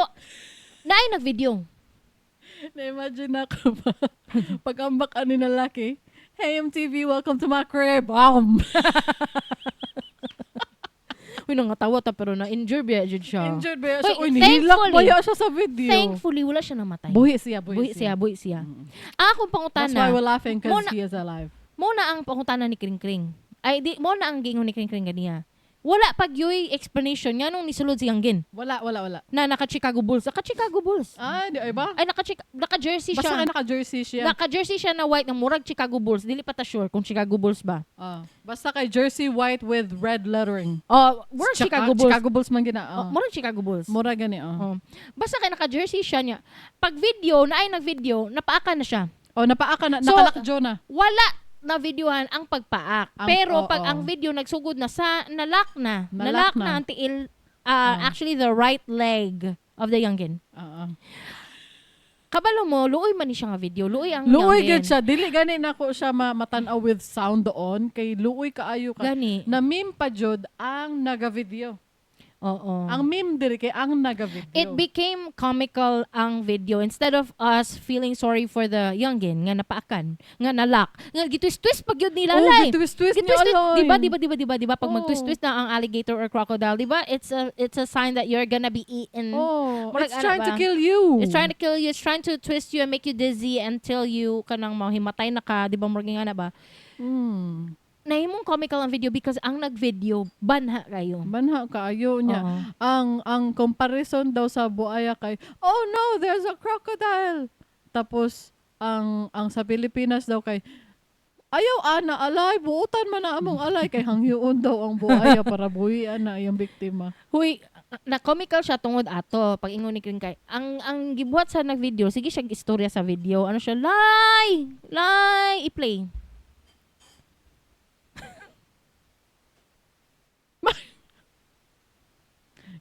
Speaker 2: naay nag-video.
Speaker 1: Na-imagine ako pa. Pag-ambak ani na laki. Hey MTV, welcome to my crib.
Speaker 2: Uy, nangatawa ta pero na-injure biya jud siya.
Speaker 1: Injured ba siya?
Speaker 2: Uy,
Speaker 1: Uy, nihilak
Speaker 2: thankfully-
Speaker 1: ba ya siya sa video?
Speaker 2: Thankfully, wala siya namatay.
Speaker 1: Buhi siya.
Speaker 2: Buhi siya.
Speaker 1: Mm.
Speaker 2: Akong
Speaker 1: That's why
Speaker 2: pangutana,
Speaker 1: we're laughing because
Speaker 2: Muna-
Speaker 1: he is alive.
Speaker 2: muna ang pangutana ni Kringkring. Ay, mo na ang gingon ni Kringkring ganiya. Wala pag yoy explanation nga nung nisulod siyang gin.
Speaker 1: Wala.
Speaker 2: Na naka-Chicago Bulls. Naka-Chicago Bulls.
Speaker 1: Ay, di ba?
Speaker 2: Ay, naka-jersey
Speaker 1: Basta
Speaker 2: siya.
Speaker 1: nga naka-jersey siya.
Speaker 2: Naka-jersey siya na white na murag Chicago Bulls. Dili pa ta sure kung Chicago Bulls ba.
Speaker 1: Basta kay jersey white with red lettering.
Speaker 2: Oh, murag Chicago Bulls.
Speaker 1: Chicago Bulls man gina.
Speaker 2: Murag Chicago Bulls.
Speaker 1: Mura gani.
Speaker 2: Basta kay naka-jersey siya niya. Pag video, na ay nag-video, napaaka na siya.
Speaker 1: Napaaka na.
Speaker 2: So,
Speaker 1: Nakalakjo na.
Speaker 2: Wala na videohan ang pagpaak. Pero pag ang video nagsugod na sa nalak na ang tiil actually the right leg of the youngin. Kabalo mo, luoy man ni siya nga video. Luoy ang
Speaker 1: Luoy
Speaker 2: youngin.
Speaker 1: gid siya. Dili gani nako siya matan-aw with sound doon kay luoy kaayo ka.
Speaker 2: Gani.
Speaker 1: Na meme pa jud ang naga-video.
Speaker 2: Oo.
Speaker 1: Ang meme diri kay ang naga-video.
Speaker 2: It became comical ang video instead of us feeling sorry for the youngin nga napaakan, nga nalak. Nga gitwist-twist pag yun nila lay.
Speaker 1: Twist niya alay.
Speaker 2: Diba pag magtwist-twist na ang alligator or crocodile, diba? It's a sign that you're gonna be eaten.
Speaker 1: It's trying to kill you.
Speaker 2: It's trying to kill you. It's trying to twist you and make you dizzy until you kanang mahimatay na ka, diba? Murag nga na ba? Nahimong comical ang video because ang nag-video, banha kayo.
Speaker 1: Banha kaayo niya. Ang comparison daw sa buaya kay, oh no, there's a crocodile. Tapos, ang sa Pilipinas daw kay, ayaw ana alay, buutan man na among alay kay hangyoon daw ang buaya para buhian na yung biktima.
Speaker 2: Huy, na comical siya tungod ato pag ingon ni Kringkay. Ang gibuhat sa nag-video, sige siya istorya sa video. Ano siya? I-play.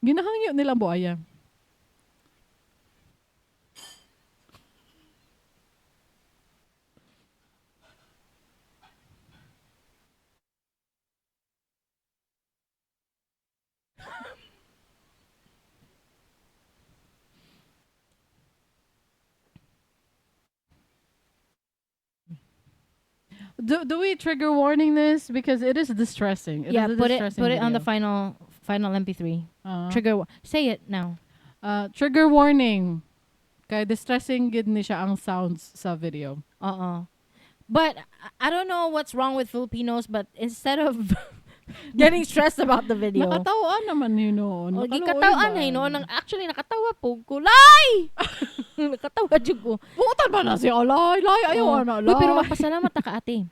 Speaker 1: Ginahangyo nilang buaya. Do we trigger warning this because it is distressing? It is a
Speaker 2: Put
Speaker 1: distressing
Speaker 2: it on the
Speaker 1: video.
Speaker 2: final MP3.
Speaker 1: Trigger.
Speaker 2: Say it now.
Speaker 1: Trigger warning. Kay distressing gid ni siya ang sounds sa video.
Speaker 2: But I don't know what's wrong with Filipinos, but instead of getting stressed about the video.
Speaker 1: Nakatawaan naman yun noon.
Speaker 2: Nakatawaan na yun. Actually, nakatawa po ko. Lay! Nakatawa dyan ko.
Speaker 1: Buutan ba na si Alay? Ayaw na, Alay.
Speaker 2: Uy, pero mapasalamat ta ka ate.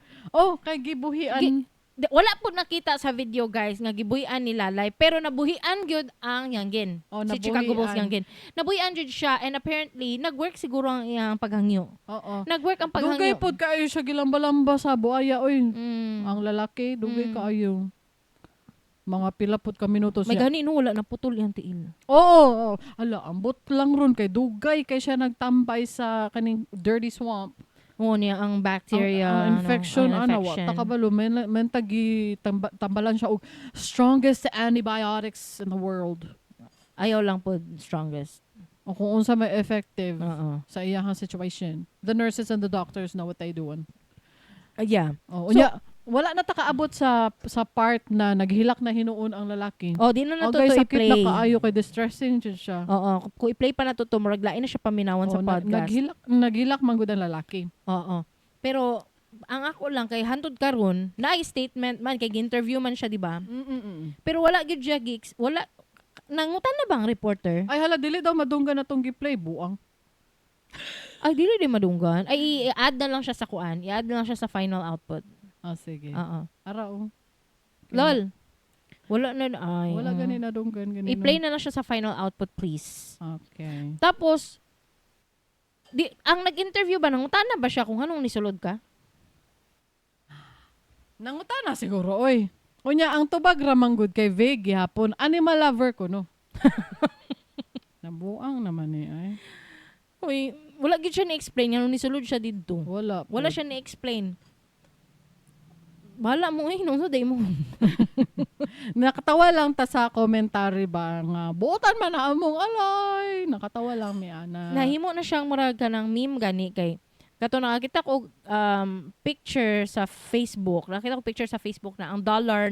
Speaker 1: Kay gibuhian.
Speaker 2: Wala po nakita sa video guys nga gibuhian ni Lalay, pero nabuhian gyud ang Yanggin. Si Chicago Bulls Yanggin. Nabuhian gyud siya and apparently nag-work siguro ang iyang paghangyo. Nag-work ang paghangyo.
Speaker 1: Dugay pod kaayo siya gilamba-lamba sa buaya oy. Ang lalaki dugay kaayo. Mga pila pod ka minuto
Speaker 2: May
Speaker 1: siya.
Speaker 2: gani no wala na putol yang tiil.
Speaker 1: Oo. Ala, ambot lang ron kay dugay kay siya nagtambay sa kaning dirty swamp.
Speaker 2: Niya ang bacteria,
Speaker 1: ang infection, wa takabalo men tagi tambalan siya og strongest antibiotics in the world.
Speaker 2: Ayaw lang po strongest.
Speaker 1: O kung unsa may effective sa iyang situation. The nurses and the doctors know what they doing.
Speaker 2: Yeah.
Speaker 1: Wala na takaabot sa part na naghilak na hinuon ang lalaki.
Speaker 2: Di na to
Speaker 1: sakit
Speaker 2: i-play.
Speaker 1: na kaayo kay distressing jud siya.
Speaker 2: Kung i-play pa na to murag lain na siya paminawan sa podcast.
Speaker 1: Naghilak man gud ang lalaki.
Speaker 2: Pero ang ako lang kay hantod karon, naay statement man kay interview man siya, di ba? Pero wala gyud siya gigs. Wala nangutan na bang reporter?
Speaker 1: Ay hala dili daw madunggan na tong gi-play buang.
Speaker 2: Ay dili di madunggan. Ay i-add na lang siya sa kuan. I-add na lang siya sa final output.
Speaker 1: Sige. Araw.
Speaker 2: Lol. Wala na
Speaker 1: wala gani na dunggan gani.
Speaker 2: I-play na lang siya sa final output please.
Speaker 1: Okay.
Speaker 2: Tapos ang nag-interview ba nangutan na ba siya kung anong nisulod ka?
Speaker 1: Nangutan na siguro oy. Unya ang tubag ramang good kay vague gihapon. Animal lover ko no. Nabuang naman ni ay.
Speaker 2: Uy, wala gid siya ni-explain nga ni sulod siya didto.
Speaker 1: Wala.
Speaker 2: Wala siya ni-explain. Bahala mo nung sa day mo.
Speaker 1: Nakatawa lang ta sa commentary ba nga buotan man na among alay. Nakatawa lang mi ana.
Speaker 2: Nahimo na siyang murag ka ng meme gani kay kato nakakita ko picture sa Facebook. Nakita ko picture sa Facebook na ang dollar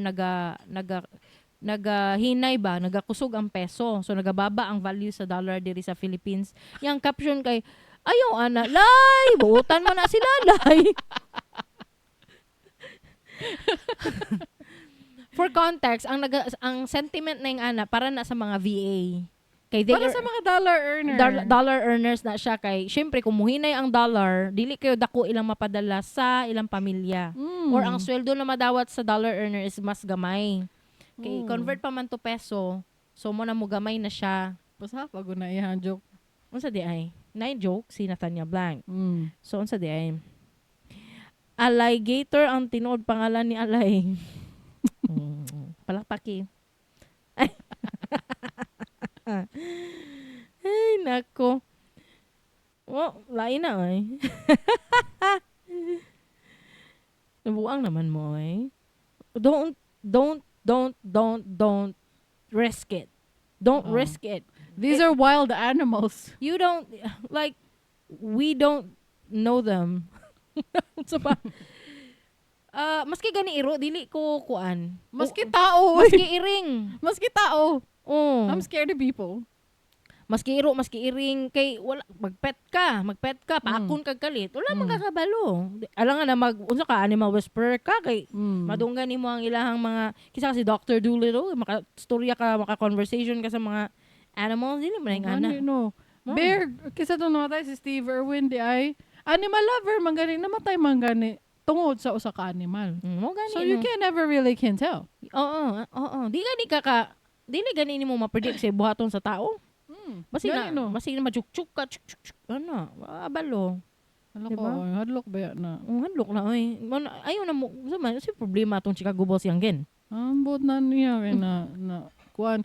Speaker 2: nagahinay ba, nagakusog ang peso. So nagababa ang value sa dollar diri sa Philippines. Yang caption kay ayaw ana, lay, buotan mo na sila lay. For context, ang sentiment na yung ana para na sa mga VA. Kay
Speaker 1: Para sa mga dollar earner.
Speaker 2: Dollar earners na siya kay syempre kung muhinay ang dollar, dili kayo dako ilang mapadala sa ilang pamilya. Or ang sweldo na madawat sa dollar earner is mas gamay. Kay convert pa man to peso, so mo na mo gamay na siya.
Speaker 1: Basta pag na ihan joke.
Speaker 2: Unsa di ay? Nine joke si Nathania Blank. So unsa di ay? Alligator ang tinuod pangalan ni Alay. Palakpaki. Ay, nako. Oh, lain na ay. Nabuang naman mo ay. Don't risk it. Don't risk it.
Speaker 1: These are wild animals.
Speaker 2: You don't, like, we don't know them. So pa, maski gani iro, dili ko kuan.
Speaker 1: Maski tao.
Speaker 2: Maski iring.
Speaker 1: Maski tao.
Speaker 2: Oh.
Speaker 1: I'm scared of people.
Speaker 2: Maski iro, maski iring, kay wala magpet ka, paakon kag kalit. Wala magkakabalo. Alam nga na unsa ka animal whisperer ka kay madunggan nimo ang ilahang mga kisa si Dr. Dolittle, maka-storya ka, maka-conversation ka sa mga animals, dili man ang ana.
Speaker 1: No. Bear, kisa to namatay si Steve Irwin di ay animal lover mangani namatay mangani tungod sa usa ka animal. So you can never really can tell.
Speaker 2: Oo. Dili gani nimo ma-predict sa buhaton sa tao. Basi na majukchuk ka, ano, abalo.
Speaker 1: Diba? Hadlok ba yan na?
Speaker 2: Hadlok na, oy. Ayaw na mo, kasi problema itong Chicago Bulls yang gen.
Speaker 1: Ambot na niya, na kuan.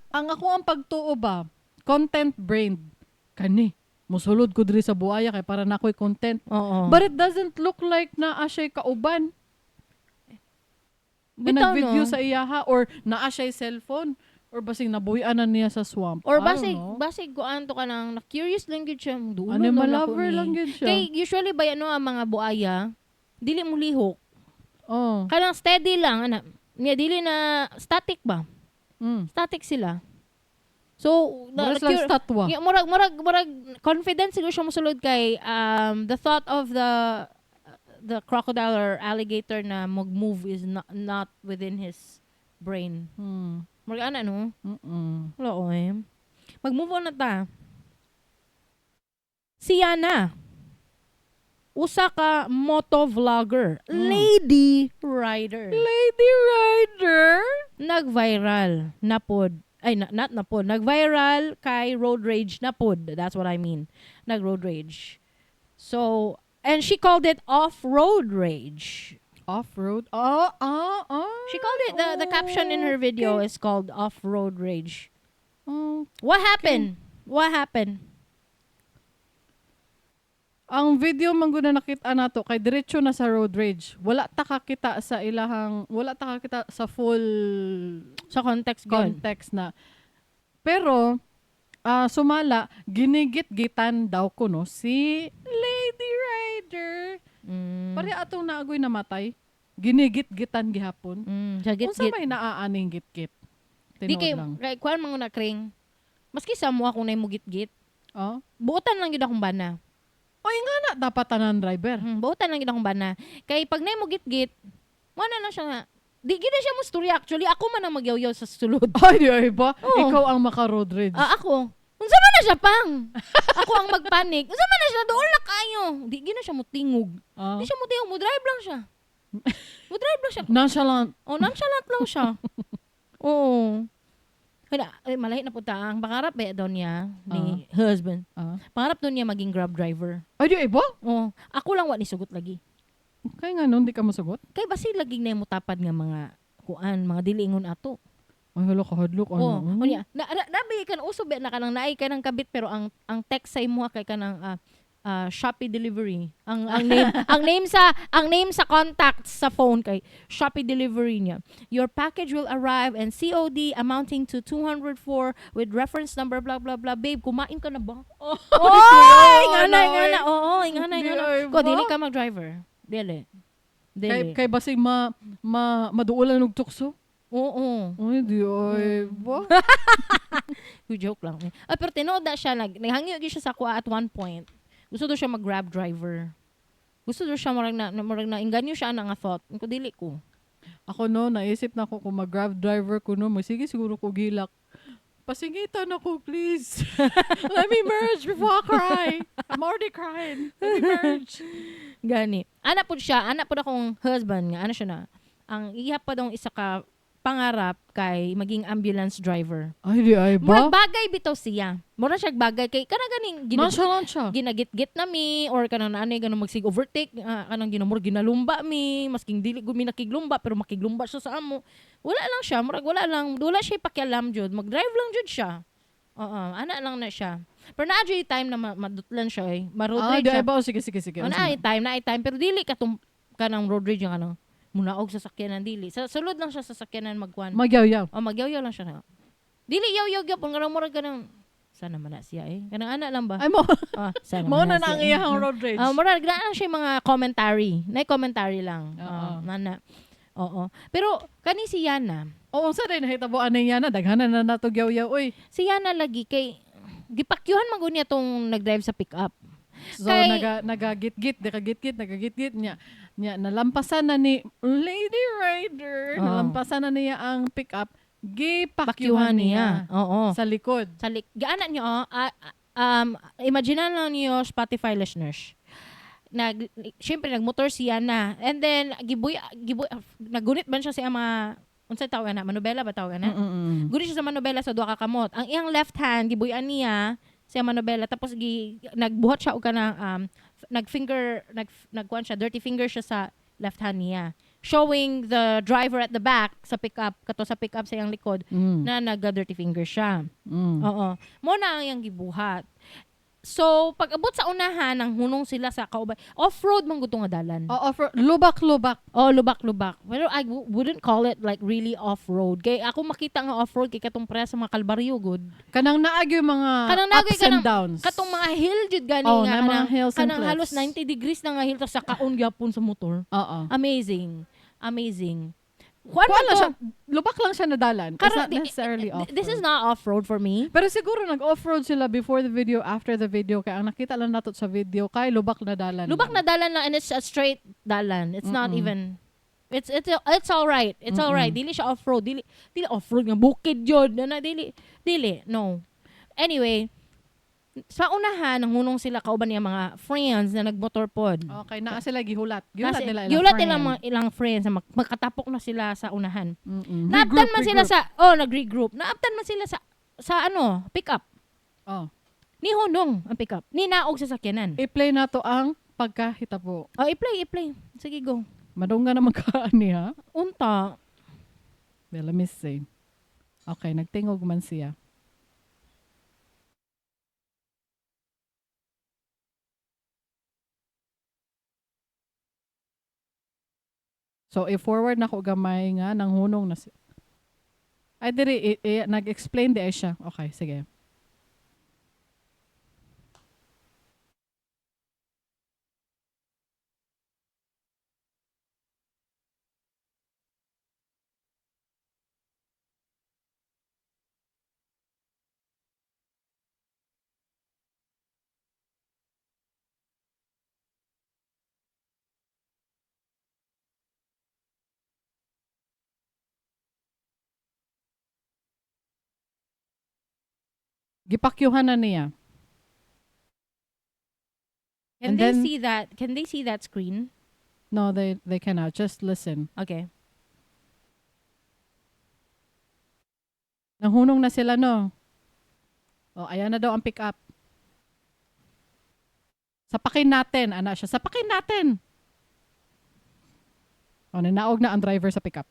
Speaker 1: Ang ako ang pagtuo ba, content brain, kani, musulod ko diri sa buaya kay para na ako'y content.
Speaker 2: Oo.
Speaker 1: But it doesn't look like na asya'y kauban. Nag-video sa iyaha or naa siya'y cellphone. Or basig nabuyan na niya sa swamp.
Speaker 2: Or basig kuan to ka nang na-curious lang gid siya.
Speaker 1: Animal lover lang gid siya.
Speaker 2: Kay usually ba ang mga buaya, dili mo lihok.
Speaker 1: Oh.
Speaker 2: Kanang steady lang ana. Niya dili na static ba? Static sila. So,
Speaker 1: lang statwa.
Speaker 2: Murag confidence siguro siya mosulod kay the thought of the crocodile or alligator na mag-move is not within his brain. Murag ana no? Wala oy. Mag-move on na ta. Si Yana. Usa ka motovlogger. Lady rider. Nag-viral na pod. Ay, not na pod. Nag-viral kay road rage na pod. That's what I mean. Nag-road rage. So, and she called it off-road rage.
Speaker 1: Off-road?
Speaker 2: She called it, the caption in her video is called off-road rage. What happened? What happened?
Speaker 1: Ang video man gud na nakita nato kay diretso na sa road rage. Wala ta kakita sa full
Speaker 2: Sa context
Speaker 1: na. Pero sumala ginigit-gitan daw ko no si Lady Rider. Pare atong naagoy namatay. Ginigit-gitan gihapon. Unsa may naaaning git-git?
Speaker 2: Di kay kuan mga nakring. Maski sa mo akong nay mo git-git. Buotan lang gid akong bana.
Speaker 1: Oy nga na dapat tanan driver.
Speaker 2: Buotan lang gid akong bana. Kay pag nay mo git-git, mo na siya nga. Di gid siya mo story actually. Ako man ang magyaw-yaw sa sulod.
Speaker 1: Ay ba? Ikaw ang maka-road rage.
Speaker 2: Ako. Unsa man na siya pang? Ako ang magpanik. Unsa man na siya dool na kayo. Di gina siya mo tingog. Di siya mo tingog, mo drive lang siya.
Speaker 1: Nonchalant.
Speaker 2: Nonchalant lang siya. Oo. Malahi na po ta. Ang pangarap doon niya ni husband. Pangarap doon niya maging grab driver.
Speaker 1: Ay, di ba?
Speaker 2: Oo. Ako lang ni sugot lagi.
Speaker 1: Kaya nga nun, di ka masugot?
Speaker 2: Kaya basi laging na mo tapad nga mga kuan, mga dilingon ato.
Speaker 1: Ay, hala, kahadlok.
Speaker 2: Oh,
Speaker 1: Ano?
Speaker 2: unya. Nabi kan uso ba na kanang naay ka ng kabit pero ang text sa imo kay kanang Shopee delivery. Ang name sa contacts sa phone kay Shopee delivery niya. Your package will arrive and COD amounting to 204 with reference number blah blah blah. Babe, kumain ka na ba?
Speaker 1: Oh,
Speaker 2: Oy, ingana. Oo, ingana.
Speaker 1: Di
Speaker 2: Ko
Speaker 1: ba?
Speaker 2: dili ka mag-driver. Dili.
Speaker 1: Kay basig maduulan og tukso.
Speaker 2: Oo.
Speaker 1: Ay, di ay. Ba?
Speaker 2: Joke lang. Pero tinood na siya, naghangyo gyud siya sa kuha at one point. Gusto daw siya mag-grab driver. Gusto daw siya marag na inganyo siya na nga thought. Ko dili ko.
Speaker 1: Ako no, naisip na ako kung mag-grab driver ko no, sige siguro ko gilak. Pasingitan ako, please. Let me merge before I cry. I'm already crying. Let me merge.
Speaker 2: Gani. Anak po akong husband nga. Ano siya na? Ang iya pa daw isa ka pangarap kay maging ambulance driver.
Speaker 1: Ay, di ay
Speaker 2: Murag
Speaker 1: ba?
Speaker 2: bagay bitaw siya. Murag siya bagay kay kana ganing
Speaker 1: Nonchalant siya.
Speaker 2: ginagit-git na mi or kanang naanay ganung magsig overtake kanang ginamur ginalumba mi masking dili gumi nakiglumba pero makiglumba siya sa amo. Wala lang siya, murag wala siya pakialam jud. Mag-drive lang jud siya. Oo, ana lang na siya. Pero na time na madutlan siya eh. Ma-road
Speaker 1: Ah,
Speaker 2: rage
Speaker 1: di
Speaker 2: siya.
Speaker 1: ay ba? Sige.
Speaker 2: Na time pero dili ka kanang road rage yung kanang munaog sa sakyanan dili. Sa sulod lang siya sa sakyanan magkuan.
Speaker 1: Magyaw-yaw.
Speaker 2: Magyaw-yaw lang siya na. Dili yaw-yaw pang murag kanang sana man na siya eh. Kanang ana lang ba?
Speaker 1: Ay mo.
Speaker 2: Sana
Speaker 1: Mo
Speaker 2: man
Speaker 1: na ang
Speaker 2: siya, eh.
Speaker 1: iyang road rage.
Speaker 2: Murag na siya mga commentary. Na commentary lang.
Speaker 1: Oo.
Speaker 2: Nana. Oo. Pero kani si Yana.
Speaker 1: Oo, sa rin nahitabo anay yan na daghanan na nato gyaw-yaw oy.
Speaker 2: Si Yana lagi kay gipakyuhan man gud niya tong nag-drive sa pick-up.
Speaker 1: So
Speaker 2: Kay-
Speaker 1: nagagit-git niya nalampasan na ni Lady Rider.
Speaker 2: Oo.
Speaker 1: Nalampasan na niya ang pick-up.
Speaker 2: Pakyuhan
Speaker 1: Gipakyuhan
Speaker 2: niya.
Speaker 1: niya
Speaker 2: Oo.
Speaker 1: sa likod.
Speaker 2: Gaana niyo imagine lang niyo Spotify listeners. Syempre nagmotor siya na and then gibuy nagunit man siya sa mga unsay tawag na manobela ba tawag na gunit siya sa manobela sa duha ka kamot ang iyang left hand gibuyan niya sa manobela tapos nagbuhat siya og kanang nagkuan siya dirty finger siya sa left hand niya showing the driver at the back sa pickup kato sa pickup sa iyang likod na nag-dirty finger siya. Oo. Mo na ang iyang gibuhat. So, pag-abot sa unahan, nang hunong sila sa kaubay. Off-road man gusto nga dalan.
Speaker 1: Lubak-lubak.
Speaker 2: Oh, lubak-lubak. Pero I wouldn't call it like really off-road. Kay ako makita nga off-road kay katong pre sa mga kalbaryo good.
Speaker 1: Kanang naag yung mga ups and downs.
Speaker 2: Katong mga hill jud gani
Speaker 1: Oh,
Speaker 2: nga
Speaker 1: na mga hills and
Speaker 2: kanang halos
Speaker 1: cliffs.
Speaker 2: 90 degrees na nga hill tapos sa kaon gyapon sa motor.
Speaker 1: Oo.
Speaker 2: Amazing.
Speaker 1: Kuan lang siya, lubak lang siya nadalan. It's not necessarily off-road.
Speaker 2: This is not off-road for me.
Speaker 1: Pero siguro nag-off-road sila before the video, after the video. Kaya ang nakita lang nato sa video, kay lubak na dalan.
Speaker 2: Lubak na dalan lang and it's a straight dalan. It's not even it's all right. It's all right. Dili siya off-road. Dili off-road nga bukid jud. Na dili. No. Anyway, sa unahan nanghunong sila kauban niya mga friends na nagmotor pod.
Speaker 1: Okay, naa sila gihulat. Gihulat nila ilang
Speaker 2: Gihulat
Speaker 1: friend.
Speaker 2: nila mga ilang friends na magkatapok na sila sa unahan.
Speaker 1: Mm-mm.
Speaker 2: Naaptan man sila
Speaker 1: Regroup.
Speaker 2: nag-regroup. Naaptan man sila sa pick-up.
Speaker 1: Oh.
Speaker 2: Ni hunong ang pick-up. Ni naog sa sakyanan.
Speaker 1: I-play na to ang pagkahitabo.
Speaker 2: Oh, i-play. Sige, go.
Speaker 1: Madungga naman kaani ha.
Speaker 2: Unta.
Speaker 1: Well, let me see. Okay, nagtingog man siya. So, i-forward na ko gamay nga nang hunong na siya. Ay, diri, nag-explain di ay siya. Okay, sige. Gipakyuhan na niya.
Speaker 2: Can
Speaker 1: And
Speaker 2: they
Speaker 1: then-
Speaker 2: see that? Can they see that screen?
Speaker 1: No, they cannot. Just listen.
Speaker 2: Okay.
Speaker 1: Nanghunong na sila, no? O, ayan na daw ang pick-up. Sapakin natin. Ana siya. Sapakin natin. O, nanaog na ang driver sa pick-up.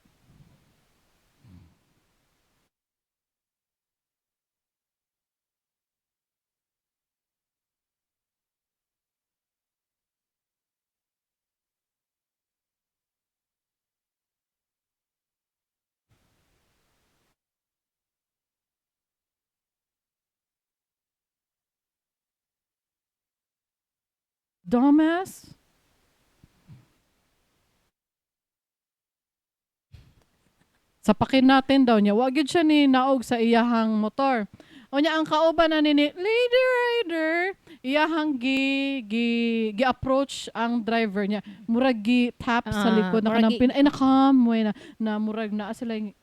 Speaker 1: Dumbass. Sapakin natin daw niya. Wag yun siya ni naog sa iyahang motor. O niya, ang kauban na ni Lady Rider, iyahang gi-approach ang driver niya. Murag gi-tap sa likod na kanang ay nakamoy na murag na sila yung,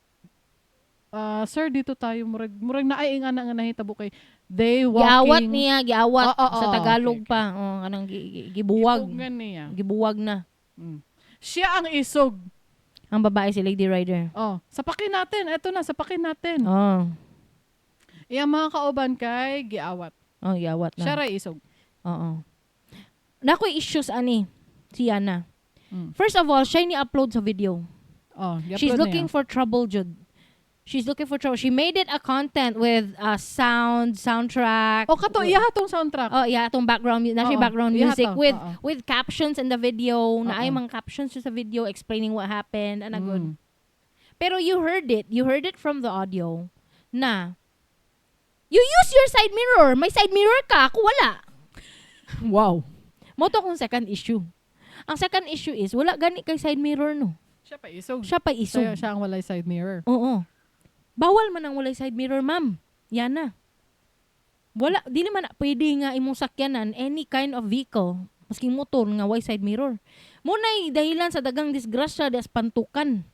Speaker 1: sir, dito tayo. Murag na ay nga nahitabo kay they walking.
Speaker 2: Giawat sa Tagalog
Speaker 1: okay.
Speaker 2: pa. Kanang gibuwag.
Speaker 1: Gibugan niya.
Speaker 2: Gibuwag na.
Speaker 1: Siya ang isog.
Speaker 2: Ang babae si Lady Rider.
Speaker 1: Sapakin natin. Eto na, sapakin natin. Iyang mga kauban kay giawat.
Speaker 2: Giawat na.
Speaker 1: Siya ray isog.
Speaker 2: Oo. Nakoy issues ani si Yana. First of all, siya ni-upload sa video. She's looking for trouble, Jud. She's looking for trouble. She made it a content with soundtrack.
Speaker 1: Kato iya hatong soundtrack.
Speaker 2: Atong background background music with captions in the video. Na ay mga captions sa video explaining what happened and good. Pero you heard it from the audio na you use your side mirror. May side mirror ka, ako wala.
Speaker 1: Wow.
Speaker 2: Mo to kung second issue. Ang second issue is wala gani kay side mirror no.
Speaker 1: Siya pa isog. Siya ang walay side mirror.
Speaker 2: Oo. Bawal man ang walay side mirror, ma'am. Yana. Wala, dili man pwede nga imong sakyanan any kind of vehicle, maski motor nga way side mirror. Munay dahilan sa dagang disgrasya des pantukan.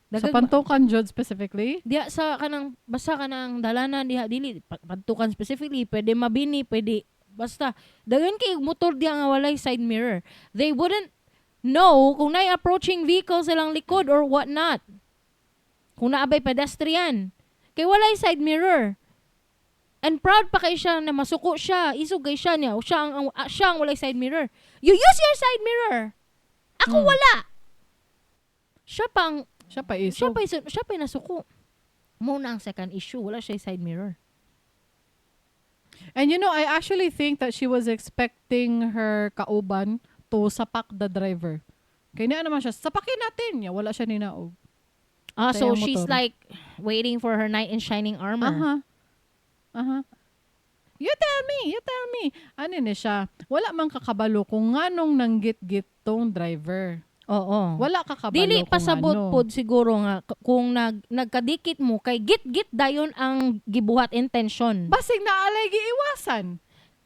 Speaker 1: Sa pantukan, Jud, specifically?
Speaker 2: Diya sa kanang basta kanang dalanan diha dili pantukan specifically, pwede mabini, pwede basta dagan kay motor diha nga walay side mirror. They wouldn't know kung naay approaching vehicle silang likod or what not. Kung naabay pedestrian. Kay walay side mirror. And proud pa kay siya na masuko siya. Isugay siya niya. O siya ang walay side mirror. You use your side mirror. Ako wala. Siya pa nasuko. Muna ang second issue. Wala siya side mirror.
Speaker 1: And you know, I actually think that she was expecting her kauban to sapak the driver. Kaya niya naman siya, sapakin natin. Wala siya ninaog.
Speaker 2: So she's like waiting for her knight in shining armor.
Speaker 1: You tell me. Ano ni siya? Wala man kakabalo kung nganong nanggit-git tong driver.
Speaker 2: Oo.
Speaker 1: Wala kakabalo
Speaker 2: dili
Speaker 1: kung
Speaker 2: pasabot
Speaker 1: ano.
Speaker 2: pod siguro nga kung nagkadikit mo kay git-git dayon ang gibuhat intention.
Speaker 1: Basig na alay giiwasan.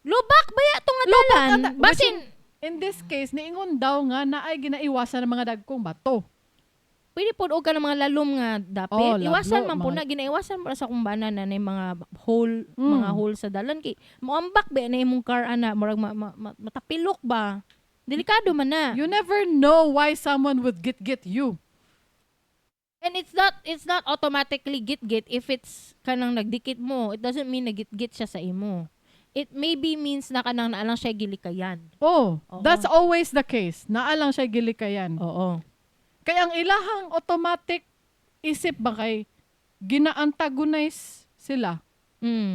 Speaker 2: Lubak baya tong adalan. Basin
Speaker 1: in this case niingon daw nga na ay ginaiwasan ng mga dagkong bato.
Speaker 2: Pwede po og ka ng mga lalom nga dapit. Iwasan man po na, ginaiwasan para sa kumbanan na mga hole sa dalan. Kay moambak ba na imong car ana, murag matapilok ba? Delikado man na.
Speaker 1: You never know why someone would get you.
Speaker 2: And it's not automatically git if it's kanang nagdikit mo. It doesn't mean na git siya sa imo. It maybe means na kanang naalang siya gilikayan.
Speaker 1: Oo. That's always the case. Naalang siya gilikayan.
Speaker 2: Oo.
Speaker 1: Kaya ang ilahang automatic isip ba kay gina-antagonize sila.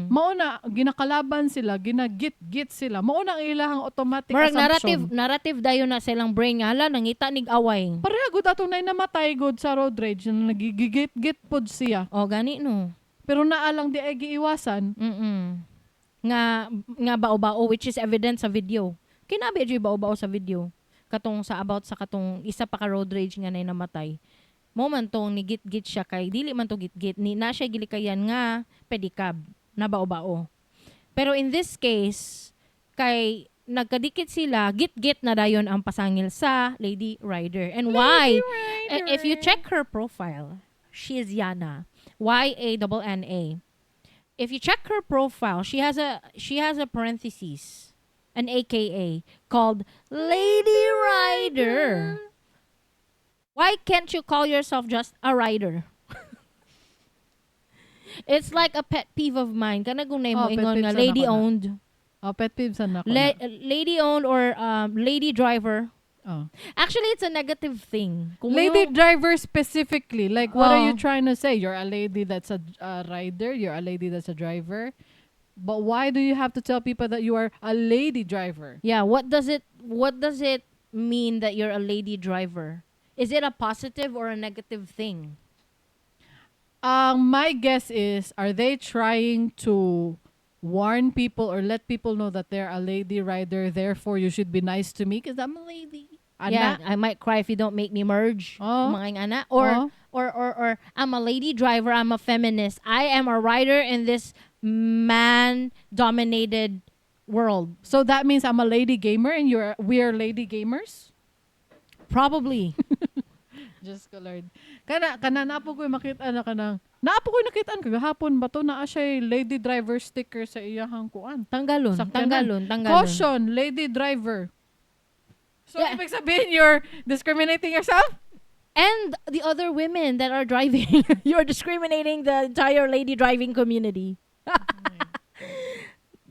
Speaker 1: Mauna, ginakalaban sila, ginagit-git sila. Mauna ang ilahang automatic assumption.
Speaker 2: Narrative dayon na silang brain nga, hala, nangita nig away.
Speaker 1: Pareha gud atong nay namatay gud sa road rage na nagigigit-git pod siya.
Speaker 2: Gani no.
Speaker 1: Pero naalang di ay giiwasan.
Speaker 2: Nga bao-bao, which is evident sa video. Kinabi dyan bao-bao sa video. Katong katong isa pa ka road rage nga nay namatay. Mo man tong nigit-git siya kay dili man to git-git ni na siya gilikayan nga pedicab na bao-bao. Pero in this case kay nagkadikit sila, git-git na dayon ang pasangil sa Lady Rider. And why? If you check her profile, she is Yana. Y-A-N-N-A. If you check her profile, she has a parenthesis. An AKA called Lady Rider. Why can't you call yourself just a rider? It's like a pet peeve of mine. Kana kung mo ingon nga lady owned.
Speaker 1: Pet peeve sana ko.
Speaker 2: Lady owned or lady driver. Actually, it's a negative thing. Kung
Speaker 1: lady driver specifically. Like, what are you trying to say? You're a lady that's a rider. You're a lady that's a driver. But why do you have to tell people that you are a lady driver?
Speaker 2: Yeah, what does it mean that you're a lady driver? Is it a positive or a negative thing?
Speaker 1: My guess is, are they trying to warn people or let people know that they're a lady rider, therefore you should be nice to me because I'm a lady.
Speaker 2: Yeah,
Speaker 1: Ana.
Speaker 2: I might cry if you don't make me merge.
Speaker 1: Oh.
Speaker 2: Mga ana.
Speaker 1: Oh.
Speaker 2: Or I'm a lady driver, I'm a feminist. I am a rider in this man-dominated world.
Speaker 1: So that means I'm a lady gamer and we're lady gamers?
Speaker 2: Probably.
Speaker 1: Just ko Lord. Kana napo ko makita na kanang napo ko nakitaan kagahapon ba to naa siya lady driver sticker sa iyahang kuan.
Speaker 2: Tanggalon.
Speaker 1: Sakyanan. Caution, lady driver. So
Speaker 2: Yeah.
Speaker 1: ibig sabihin you're discriminating yourself?
Speaker 2: And the other women that are driving. You're discriminating the entire lady driving community.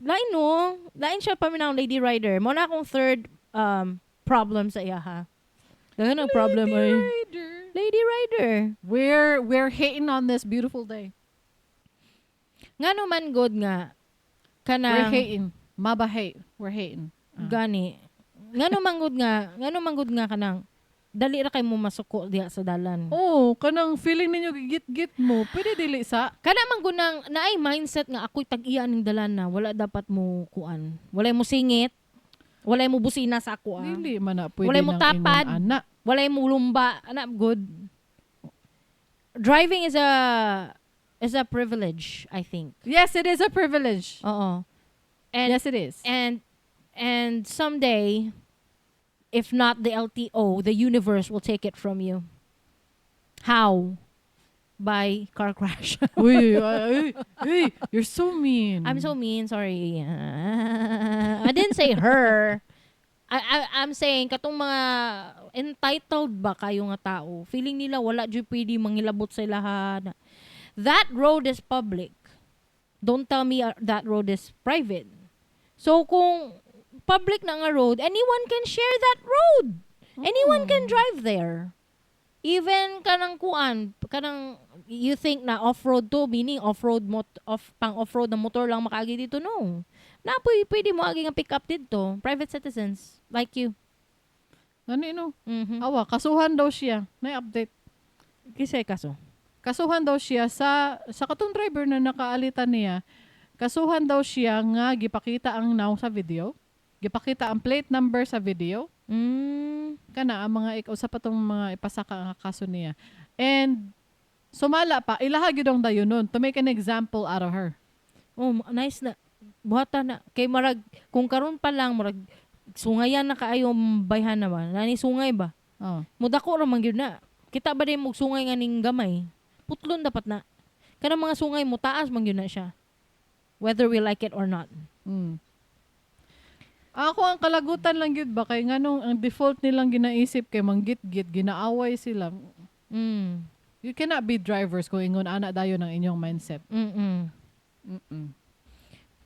Speaker 2: Lain no. Lain siya paminang lady rider. Mo na akong third problem sa iya ha. Dagan ang problem ay
Speaker 1: Rider.
Speaker 2: lady rider.
Speaker 1: We're hating on this beautiful day.
Speaker 2: Nga naman good nga
Speaker 1: We're
Speaker 2: kanang
Speaker 1: hating. Maba hate. We're hating.
Speaker 2: gani. Nga naman good nga kanang dali ra kay mo masuko diha sa dalan.
Speaker 1: Oh, kanang feeling ninyo gigit-git mo. Pwede dili sa
Speaker 2: Kana man gunang naay mindset nga ako'y tag-iya ning dalan na wala dapat mo kuan. Walay mo singit. Walay mo busina sa ako ah.
Speaker 1: dili man na pwede
Speaker 2: Walay mo
Speaker 1: ng
Speaker 2: tapad.
Speaker 1: ingon ana.
Speaker 2: Walay mo lumba. Ana good. Driving is a privilege, I think.
Speaker 1: Yes, it is a privilege.
Speaker 2: Oo. And
Speaker 1: Yes, it is.
Speaker 2: and someday, if not the LTO, the universe will take it from you. How? By car crash.
Speaker 1: Uy, you're so mean.
Speaker 2: I'm so mean. Sorry. I didn't say her. I'm saying katong mga entitled ba kayo nga tao. Feeling nila wala jud pwede mangilabot sa ilahan. That road is public. Don't tell me that road is private. So kung public na nga road, anyone can share that road. Anyone can drive there. Even kanang kuan, kanang you think na off-road to, meaning pang-off-road na motor lang makaagi dito, no. Na pwede mo agi nga pick up dito. Private citizens like you.
Speaker 1: Gani no.
Speaker 2: Mhm.
Speaker 1: Awa, kasuhan daw siya. Na-update.
Speaker 2: Kisay kaso.
Speaker 1: Kasuhan daw siya sa katong driver na nakaalitan niya. Kasuhan daw siya nga gipakita ang now sa video. Gipakita ang plate number sa video. Kana ang mga usa pa tong mga ipasaka ang kaso niya. And sumala pa ilaha gyud ang dayon nun to make an example out of her.
Speaker 2: Oh, nice na. Buhata na. Kay marag, kung karon pa lang, marag, sungayan na kaayo bayhan na ba? Nani sungay ba?
Speaker 1: Oh.
Speaker 2: Mudako ra man gyud na. Kita ba din mo sungay nga ning gamay? Putlon dapat na. Kanang mga sungay mo taas man gyud na siya. Whether we like it or not.
Speaker 1: Mm. Ako ang kalagutan lang gyud ba kay nganong ang default nilang ginaisip kay manggit-git ginaaway sila. You cannot be drivers kung ingon ana dayon ang inyong mindset.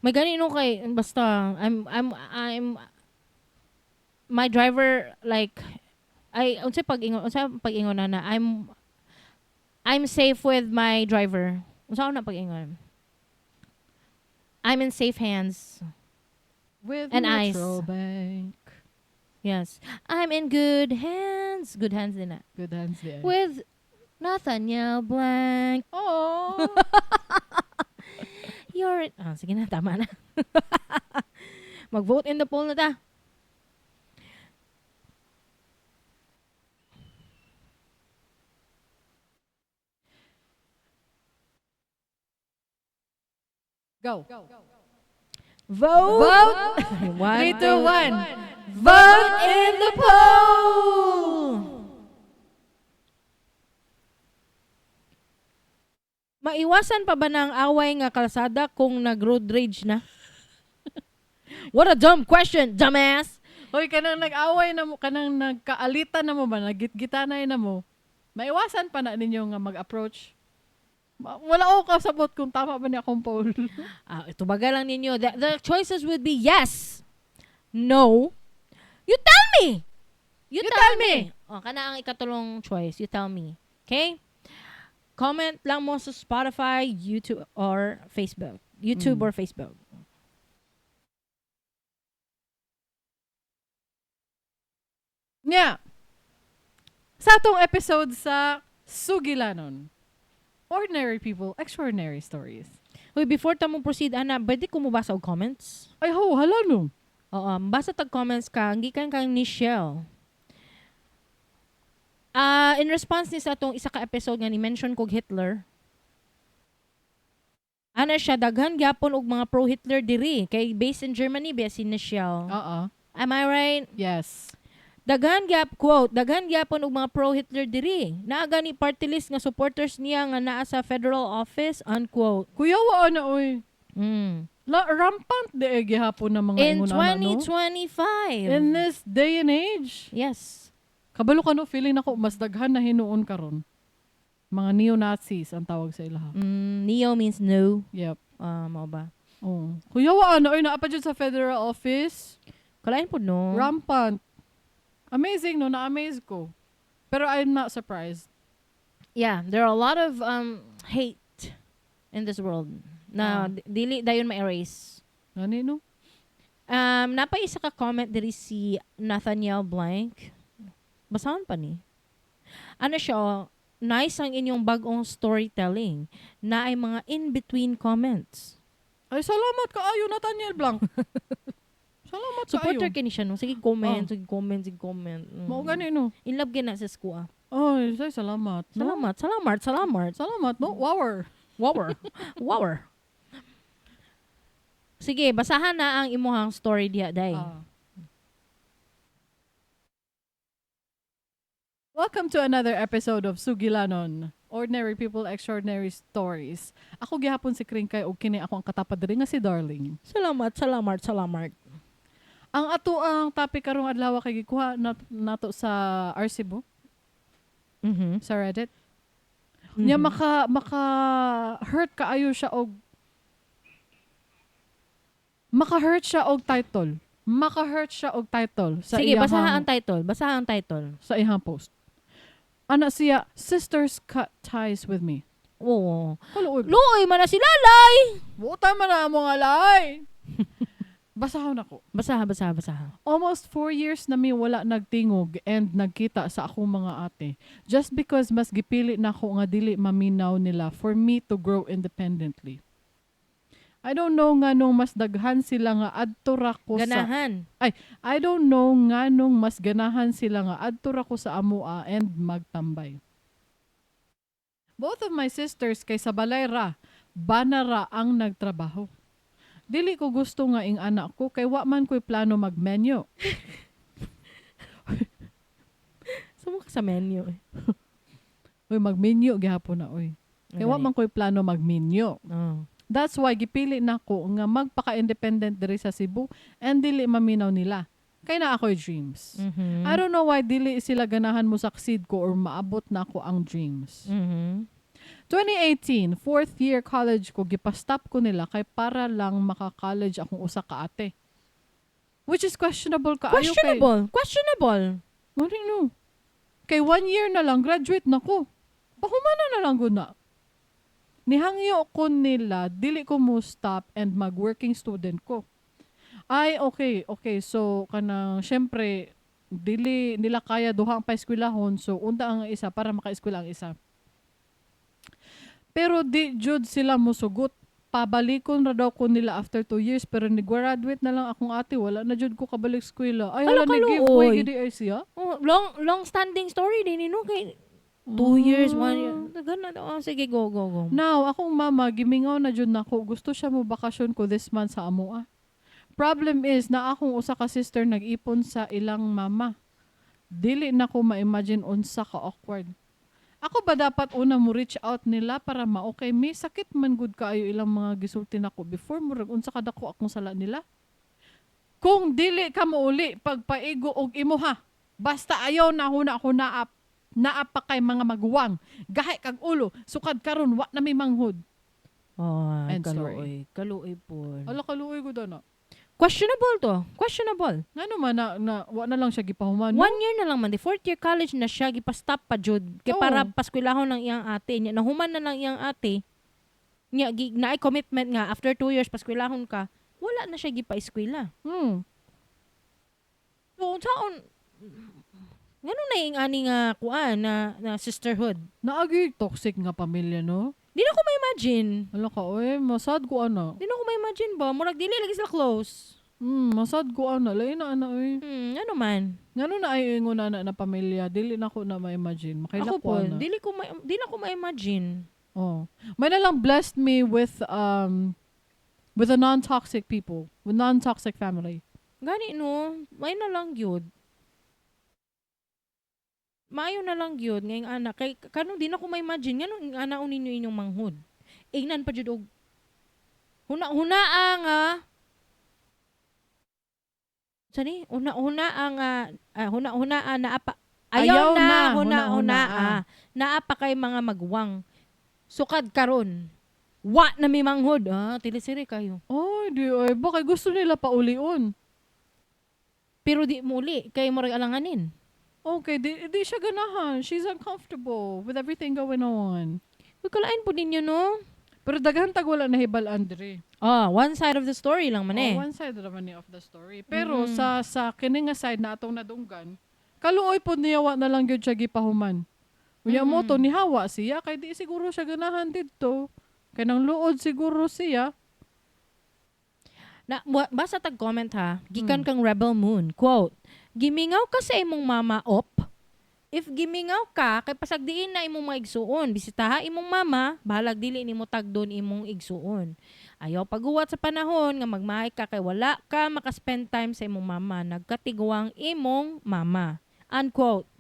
Speaker 2: May ganino kay basta I'm my driver like unsa pag-ingon na I'm safe with my driver. Unsa na pag-ingon? I'm in safe hands.
Speaker 1: With
Speaker 2: And
Speaker 1: Metro
Speaker 2: ice.
Speaker 1: Bank.
Speaker 2: Yes. I'm in good hands. Good hands din na.
Speaker 1: Good hands there.
Speaker 2: With Nathaniel Blank.
Speaker 1: Oh.
Speaker 2: Sige na, tama na. Mag-vote in the poll na ta.
Speaker 1: Go.
Speaker 2: Vote!
Speaker 1: 3, 2, 1.
Speaker 2: Vote in the poll! Maiwasan pa ba ng away nga kalsada kung nag-road rage na? What a dumb question, dumbass!
Speaker 1: Hoy, kanang nag-away na mo, kanang nagkaalitan na mo ba, naggitgitanay na mo, maiwasan pa na ninyo nga mag-approach. Wala ako kasabot kung tama ba ni akong poll.
Speaker 2: Ito baga lang ninyo. The choices would be yes, no, you tell me! You tell me! O, kana ang ikatulong choice. You tell me. Okay? Comment lang mo sa Spotify, YouTube, or Facebook. YouTube or Facebook.
Speaker 1: Nya. Sa atong episode sa Sugilanon. Ordinary people, extraordinary stories.
Speaker 2: Hoy, before ta mo proceed, ana, pwede ko mo basa og comments?
Speaker 1: Ay, hala no.
Speaker 2: Oo, basa tag comments ka, gikan kang Nichelle. In response ni sa atong isa ka episode nga ni-mention kog Hitler, ana siya, daghan gyapon og mga pro-Hitler diri. Kay based in Germany, ba si Nichelle. Am I right?
Speaker 1: Yes.
Speaker 2: Daghan gyapon og mga pro-Hitler diri. Naa gani party list nga supporters niya nga naa sa federal office, unquote.
Speaker 1: Kuya, na, oy. Rampant de gihapon na mga
Speaker 2: In
Speaker 1: ingon ana, no?
Speaker 2: 2025.
Speaker 1: In this day and age.
Speaker 2: Yes.
Speaker 1: Kabalo ka no, feeling nako mas daghan na hinuon karon. Mga neo-Nazis ang tawag sa ilaha.
Speaker 2: Neo means no.
Speaker 1: Yep.
Speaker 2: Mao ba?
Speaker 1: Oh. Kuya, na, oy, naapa dyan sa federal office.
Speaker 2: Kalain po no.
Speaker 1: Rampant. Amazing, no? Na-amaze ko. Pero I'm not surprised.
Speaker 2: Yeah, there are a lot of hate in this world na dili dayon ma-erase.
Speaker 1: Gani, no?
Speaker 2: Napay isa ka comment diri si Nathaniel Blank. Basahan pa ni. Ano siya, nice ang inyong bagong storytelling na ay mga in-between comments.
Speaker 1: Ay, salamat ka ayo, Nathaniel Blanc. Salamat ka
Speaker 2: Supporter
Speaker 1: ayo.
Speaker 2: kini siya, no? Sige, comment.
Speaker 1: Mao gani, no?
Speaker 2: In love gina sa school.
Speaker 1: Ay, salamat. No?
Speaker 2: Salamat,
Speaker 1: no? Wower.
Speaker 2: Wower. Sige, basahan na ang imuhang story diha, day.
Speaker 1: Welcome to another episode of Sugilanon. Ordinary People, Extraordinary Stories. Ako gihapon si Kringkay o kini ako ang katapad diri nga si Darling.
Speaker 2: Salamat.
Speaker 1: Ang ato ang topic karong adlaw kay gikuha nato sa Arcibo, sa Reddit. Nya maka hurt kaayo siya og maka-hurt siya og title. Sa
Speaker 2: Sige,
Speaker 1: iyahang-
Speaker 2: basahan ang title.
Speaker 1: sa ihang post. Ana siya, sisters cut ties with me.
Speaker 2: Oo.
Speaker 1: Kaluoy.
Speaker 2: Luoy man na si Lalay!
Speaker 1: Buta man na mo nga lay. Basahon ako.
Speaker 2: Basaha.
Speaker 1: Almost 4 years na mi wala nagtingog and nagkita sa akong mga ate. Just because mas gipili na ko nga dili maminaw nila for me to grow independently. I don't know nga nung mas daghan sila nga adto ra ko
Speaker 2: Ganahan.
Speaker 1: I don't know nga nung mas ganahan sila nga adto ra ko sa amoa and magtambay. Both of my sisters kay sa balay ra, banara ang nagtrabaho. Dili ko gusto nga ing anak ko kay wa man ko'y plano mag-menu.
Speaker 2: Saan mo ka sa menu?
Speaker 1: Uy, mag-menu gihapon na, uy. Kay wa man ko'y plano mag-menu.
Speaker 2: Oh.
Speaker 1: That's why gipili nako nga magpaka-independent diri sa Cebu and dili maminaw nila. Kay na ako'y dreams. I don't know why dili sila ganahan mo succeed ko or maabot na ako ang dreams. 2018, 4th year college ko, gipastop ko nila kay para lang maka-college akong usa ka ate. Which is questionable ka.
Speaker 2: Questionable.
Speaker 1: No. Kay 1 year na lang, graduate na ko. Pahumana na lang guna. Nihangyo ko nila, dili ko mo stop and mag-working student ko. Ay, okay. So, kanang, syempre, dili nila kaya duhang pa eskwelahon. So, unda ang isa para maka-eskwela ang isa. Pero di jud sila musugot. Pabalikon ra daw ko nila after 2 years pero ni-graduate na lang akong ate, wala na jud ko kabalik eskwela. Ay, hala, ni-giveaway gidi ay siya.
Speaker 2: Long standing story din no kay 2 years, 1 year. Gana daw. Sige, go.
Speaker 1: Now, akong mama gimingaw na jud nako. Gusto siya mo bakasyon ko this month sa amoa. Problem is na akong usa ka sister nag-ipon sa ilang mama. Dili na ko ma-imagine unsa ka awkward. Ako ba dapat una mo reach out nila para ma-okay? May sakit man good kaayo ilang mga gisulti nako before mo unsa kadako akong sala nila. Kung dili ka mauli pagpaigo og imuha. Basta ayaw na huna ako naap pa kay mga maguwang. Gahay kag ulo, sukad karon wa na may manghud.
Speaker 2: Oh,
Speaker 1: End story.
Speaker 2: Kaluoy po.
Speaker 1: Ala, kaluoy ko na.
Speaker 2: Questionable.
Speaker 1: Ngano man na wa na lang siya gipahuman.
Speaker 2: 1 year na lang man. 4th year college na siya, gipastop pa jud. Kaya para paskwelahon ng iyang ate. Nya, nahuman na lang iyang ate. Nya, naay commitment nga, after 2 years, paskwelahon ka, wala na siya gipa-eskwela. So, taon, ngano na yung ani nga kuan na sisterhood?
Speaker 1: Naagi toxic nga pamilya, no?
Speaker 2: Di na ko may ma-imagine.
Speaker 1: Wala ka, masad ko ana.
Speaker 2: Di na ko ma-imagine ba? Murag dili lagi sila close.
Speaker 1: Masad ko ana. Lain na ana,
Speaker 2: Ano man.
Speaker 1: Ngano na ay ingon na pamilya, dili na ko na ma-imagine. Makaila
Speaker 2: Ako
Speaker 1: ko
Speaker 2: po,
Speaker 1: ana.
Speaker 2: di na ko ma-imagine.
Speaker 1: Oh. May na lang blessed me with a non-toxic people, with non-toxic family.
Speaker 2: Gani no, may na lang gyud. Maayo na lang gyud ngayong anak kay kanong di na ko ma-imagine nganong ana ninyo inyong manghud. Ignan pa jud og huna-hunaa nga Sani, huna-hunaa na apa. Ayaw na huna-hunaa. Naapa kay mga magwang. Sukad karon. Wa na mi manghud. Tilisiri kayo.
Speaker 1: Ay, baka gusto nila paulion.
Speaker 2: Pero di muli kay murag alanganin.
Speaker 1: Okay, di siya ganahan. She's uncomfortable with everything going on.
Speaker 2: Kalain po ninyo, no?
Speaker 1: Pero daghan tag wala nahibal Andre.
Speaker 2: One side of the story lang man eh.
Speaker 1: One side naman ni of the story. Pero sa kini nga side na atong nadunggan, kaluoy po niya wa na lang gyud siya gipahuman. Unya mo to ni hawa siya kay di siguro siya ganahan didto. Kay nang luod siguro siya.
Speaker 2: Basa tag comment ha. Gikan kang Rebel Moon. Quote, gimingaw ka sa imong mama op. If gimingaw ka, kay pasagdiin na imong mga igsuon. Bisitaha imong mama, bahalag dili nimo tagdon imong igsuon. Ayaw paguwat sa panahon nga magmahay ka kay wala ka makaspend time sa imong mama. Nagkatigwang imong mama. Unquote.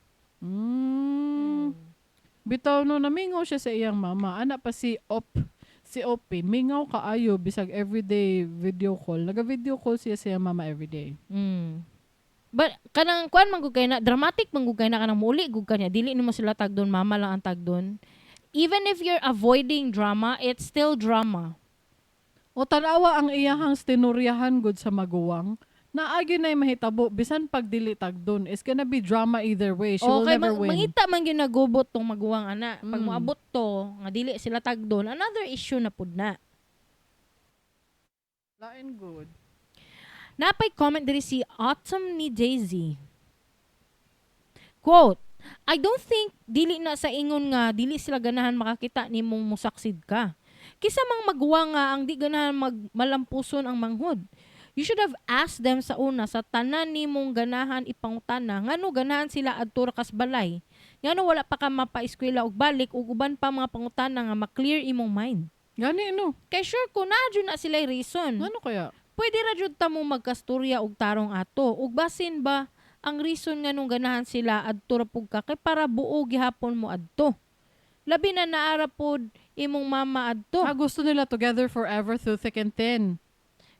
Speaker 1: Bitaw no namingaw siya sa iyang mama. Ana pa si Ope, mingaw kaayo bisag everyday video call. Naga-video call siya sa iyang mama everyday.
Speaker 2: But kanang kuan man gud kay na dramatic man gud kay na kanang muli gud kanya dili nimo sila tagdon mama lang ang tagdon. Even if you're avoiding drama, it's still drama.
Speaker 1: O tanawa ang iyahang stinuryahan gud sa maguwang. Naagi na mahitabo bisan pag dili tagdon. It's gonna be drama either way. She will never win.
Speaker 2: Mangita man gyud nagubot tong maguwang ana. Pag moabot to nga dili sila tagdon, another issue na pud na.
Speaker 1: Lain good.
Speaker 2: Napay comment diri si Autumn ni Daisy. Quote, I don't think dili na sa ingon nga dili sila ganahan makakita nimong musaksid ka. Kisa mang maguwang nga ang di ganahan malampuson ang manghud. You should have asked them sa una sa tanan nimong ganahan ipangutana ngano ganahan sila adto kas balay. Ngano wala pa ka mapa-eskwela og balik ug uban pa mga pangutana nga ma-clear imong mind.
Speaker 1: Gani no.
Speaker 2: Kay sure ko na jud na sila reason.
Speaker 1: Ngano kaya?
Speaker 2: Pwede ra jud ta mo magkastorya og tarong ato. Ug basin ba ang reason nganong ganahan sila adto ra pug ka kay para buo gihapon mo adto. Labi na naara pod imong mama adto.
Speaker 1: Gusto nila together forever through thick and thin.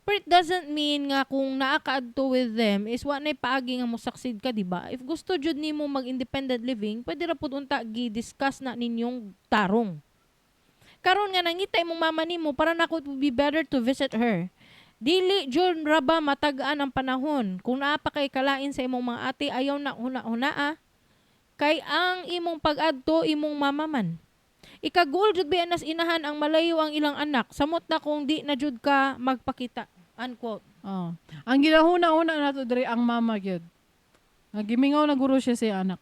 Speaker 2: But it doesn't mean nga kung naakaadto with them is wa nay paagi nga mosaksid ka, di ba? If gusto jud nimo mag-independent living, pwede ra pud unta gi-discuss na ninyong tarong. Karon nga nangita imong mama nimo para nako it would be better to visit her. Dili jud ra ba matag-an ang panahon. Kung naa pa kay kalain sa imong mga ate, ayaw na huna-hunaa. Kay ang imong pag-adto imong mama man. Ikagul jud ba nas inahan ang malayo ang ilang anak. Samot na kung di na jud ka magpakita. Unquote.
Speaker 1: Ang ginahuna-una nato diri ang mama gyud. Nagimingaw na guro siya sa anak.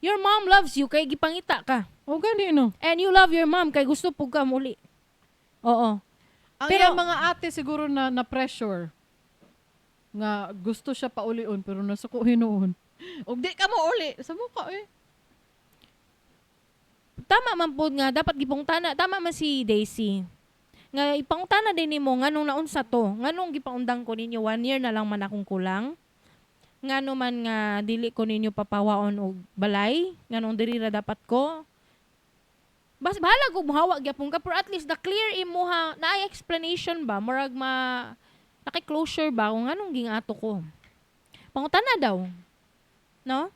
Speaker 2: Your mom loves you kay gipangita ka.
Speaker 1: O gani no.
Speaker 2: And you love your mom kay gusto pug ka muli. Oo.
Speaker 1: Ang
Speaker 2: Pero
Speaker 1: mga ate siguro na pressure nga gusto siya paulion pero nasuko hinuon. Og di ka mo uli sa mukha
Speaker 2: tama man pod nga dapat gipangutana. Tama man si Daisy. Nga ipangutana din nimo nganong naunsa to? Nganong gipaundang ko ninyo 1 year na lang man akong kulang? Ngano man nga dili ko ninyo papawaon og balay? Nganong diri ra dapat ko? Bas bahala ko muhawa gyapon ka pero at least the clear imuha na explanation ba murag naki-closure ba kung anong gingato ko. Pangutana daw. No?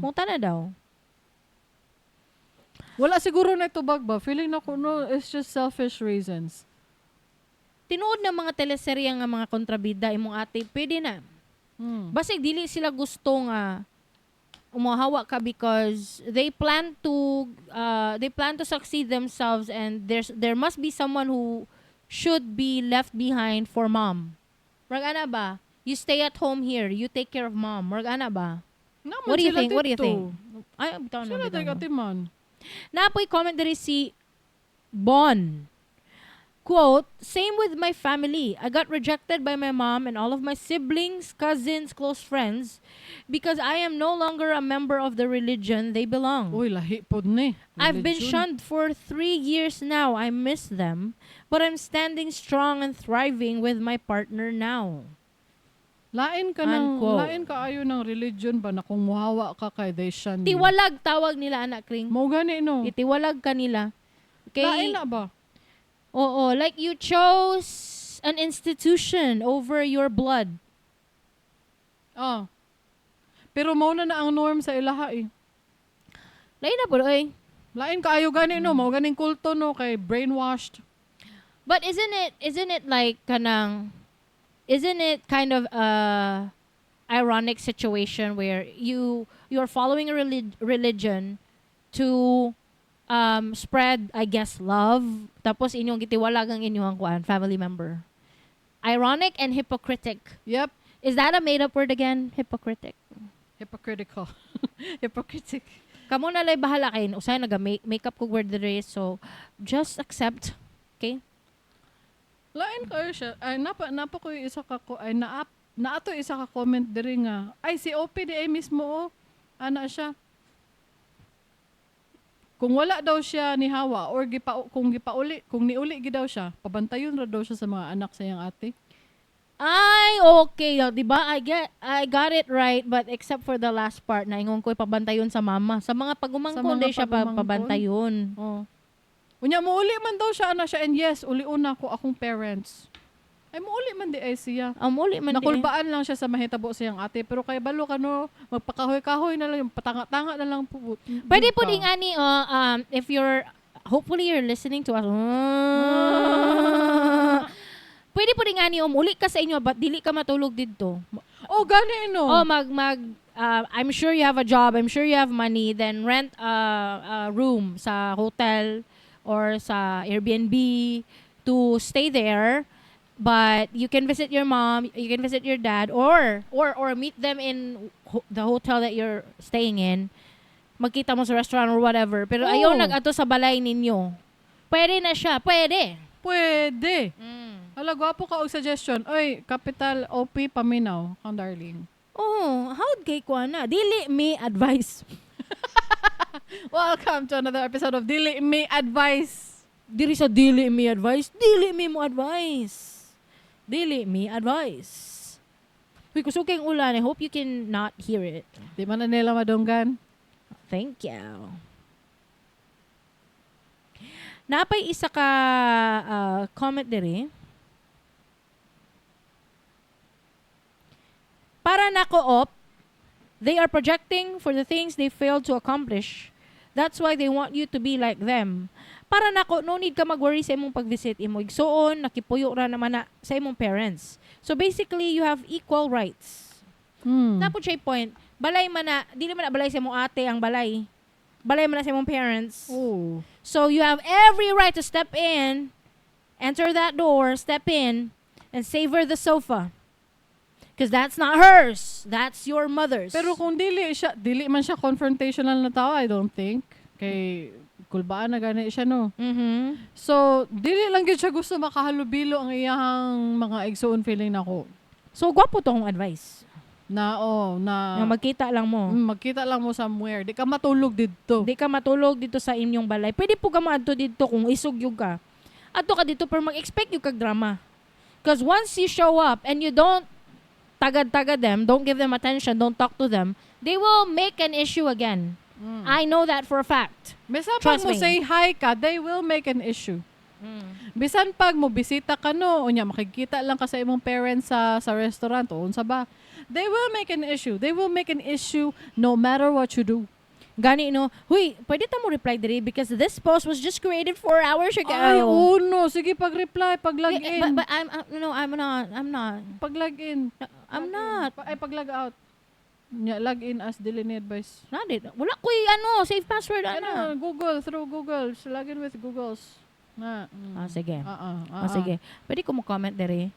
Speaker 2: Pangutana daw.
Speaker 1: Wala siguro na itubag ba? Feeling na ko, no, it's just selfish reasons.
Speaker 2: Tinuod na mga teleserye nga mga kontrabida imong ate, pwede na. Basig dili sila gusto nga umuhawa ka because they plan to succeed themselves and there must be someone who should be left behind for mom. Murag ana ba? You stay at home here, you take care of mom. Murag ana ba? What do you think? What do you think? Ay, bitaw na.
Speaker 1: Sila tayo atiman.
Speaker 2: Napoy comment diri si Bon. Quote, same with my family. I got rejected by my mom and all of my siblings, cousins, close friends because I am no longer a member of the religion they belong.
Speaker 1: Uy, lahi pod ni.
Speaker 2: I've been
Speaker 1: Religion.
Speaker 2: shunned for 3 years now. I miss them, but I'm standing strong and thriving with my partner now.
Speaker 1: Lain
Speaker 2: Unquote.
Speaker 1: lain ka ayo ng religion ba na kung muhawa ka kay they shun you.
Speaker 2: Tiwalag tawag nila, anak Kring.
Speaker 1: Mao gani no.
Speaker 2: Itiwalag ka nila. Okay?
Speaker 1: Lain na ba?
Speaker 2: Oo, like you chose an institution over your blood.
Speaker 1: Ah. Pero mao na ang norm sa ilaha eh.
Speaker 2: Lain na po, oy.
Speaker 1: Lain ka ayo gani no, mao ganing kulto no kay brainwashed.
Speaker 2: But isn't it like isn't it kind of ironic situation where you're following a religion to spread, I guess, love, tapos inyong gitiwalag ang inyong kuan family member. Ironic and hypocritic.
Speaker 1: Yep.
Speaker 2: Is that a made up word again? Hypocritic.
Speaker 1: Hypocritical. Hypocritic.
Speaker 2: Kamo na lay bahala kay usay naga makeup ko word dere, so just accept. Okay?
Speaker 1: Lain kayo siya. Ay napa ko yung isa ka ko ay naato isa ka comment diri nga. Ay si OP di ay mismo oh. Ana siya. Kung wala daw siya ni Hawa or kung niuli gid daw siya, pabantayon ra daw siya sa mga anak sa iyang ate.
Speaker 2: Ay, okay. Di ba? I got it right, but except for the last part na ingon ko pabantayon sa mama. Sa mga pagumangkon
Speaker 1: mga
Speaker 2: di siya
Speaker 1: pagumangkon?
Speaker 2: pabantayon.
Speaker 1: Oh. Unya muuli man daw siya ana siya and yes, uli-una ko akong parents. Ay muuli man di ay siya.
Speaker 2: Muli man di.
Speaker 1: Nakulbaan lang siya sa mahitabo sa iyang ate pero kay balo kano magpakahoy-kahoy na lang patanga-tanga na lang po.
Speaker 2: Pwede po ding ani if you're hopefully you're listening to us. Pwede po ding ani uli ka sa inyo but dili ka matulog didto.
Speaker 1: Oh, gani no.
Speaker 2: Oh, I'm sure you have a job, I'm sure you have money, then rent a room sa hotel or sa Airbnb to stay there. But you can visit your mom, you can visit your dad, or meet them in the hotel that you're staying in. Magkita mo sa restaurant or whatever. Pero ayaw nag-ato sa balay ninyo. Pwede na siya. Pwede.
Speaker 1: Pwede. Hala, gwapo ka og suggestion. Oy, Capital OP paminaw, kang darling.
Speaker 2: Oh, how gay ko na? Dili me advice.
Speaker 1: Welcome to another episode of Dili Ni Advice.
Speaker 2: Diri sa dili me advice. Dili me mo advice. Dili me advice. Uy, kusukay ang ulan. I hope you can not hear it.
Speaker 1: Di man na nila madunggan.
Speaker 2: Thank you. Napay isa ka comment diri. Para na co-op, they are projecting for the things they failed to accomplish. That's why they want you to be like them. Para nako, no need ka mag-worry sa imong pag-visit imo igsuon, nakipuyo ra naman na sa imong parents. So basically, you have equal rights. Napo siya point, balay man na, dili man na balay sa imong ate ang balay. Balay man na sa imong parents.
Speaker 1: Oh.
Speaker 2: So you have every right to step in, enter that door, step in, and savor the sofa. Because that's not hers. That's your mother's.
Speaker 1: Pero kung dili man siya confrontational na tao, I don't think. Kay kulbaan na gani siya no. So, dili lang gyud siya gusto makahalubilo ang iyang mga igsuon feeling nako.
Speaker 2: So, gwapo tong advice.
Speaker 1: Na
Speaker 2: Magkita lang mo.
Speaker 1: magkita lang mo somewhere. Di ka matulog didto.
Speaker 2: Di ka matulog dito sa inyong balay. Pwede po ka maadto dito kung isugyog ka. Ato ka dito pero mag-expect yung kag drama. Because once you show up and you don't tagad-tagad them, don't give them attention, don't talk to them, they will make an issue again. I know that for a fact.
Speaker 1: Bisan
Speaker 2: Trust
Speaker 1: pag mo
Speaker 2: me.
Speaker 1: say hi ka, they will make an issue. Bisan pag mo bisita ka no, unya makikita lang ka sa imong parents sa restaurant o unsa ba, they will make an issue. They will make an issue no matter what you do.
Speaker 2: Gani, no? Huy, pwede ta mo reply diri because this post was just created 4 hours ago.
Speaker 1: Ay, no. Sige, pag-reply, pag-log in.
Speaker 2: But I'm not.
Speaker 1: Pag-log in.
Speaker 2: I'm not.
Speaker 1: Pag-log out. Log in as Dili Ni Advice.
Speaker 2: Wala ko save password,
Speaker 1: Google, through Google. So, log in with Googles.
Speaker 2: Sige.
Speaker 1: Sige.
Speaker 2: Sige. Pwede ko mo comment dere.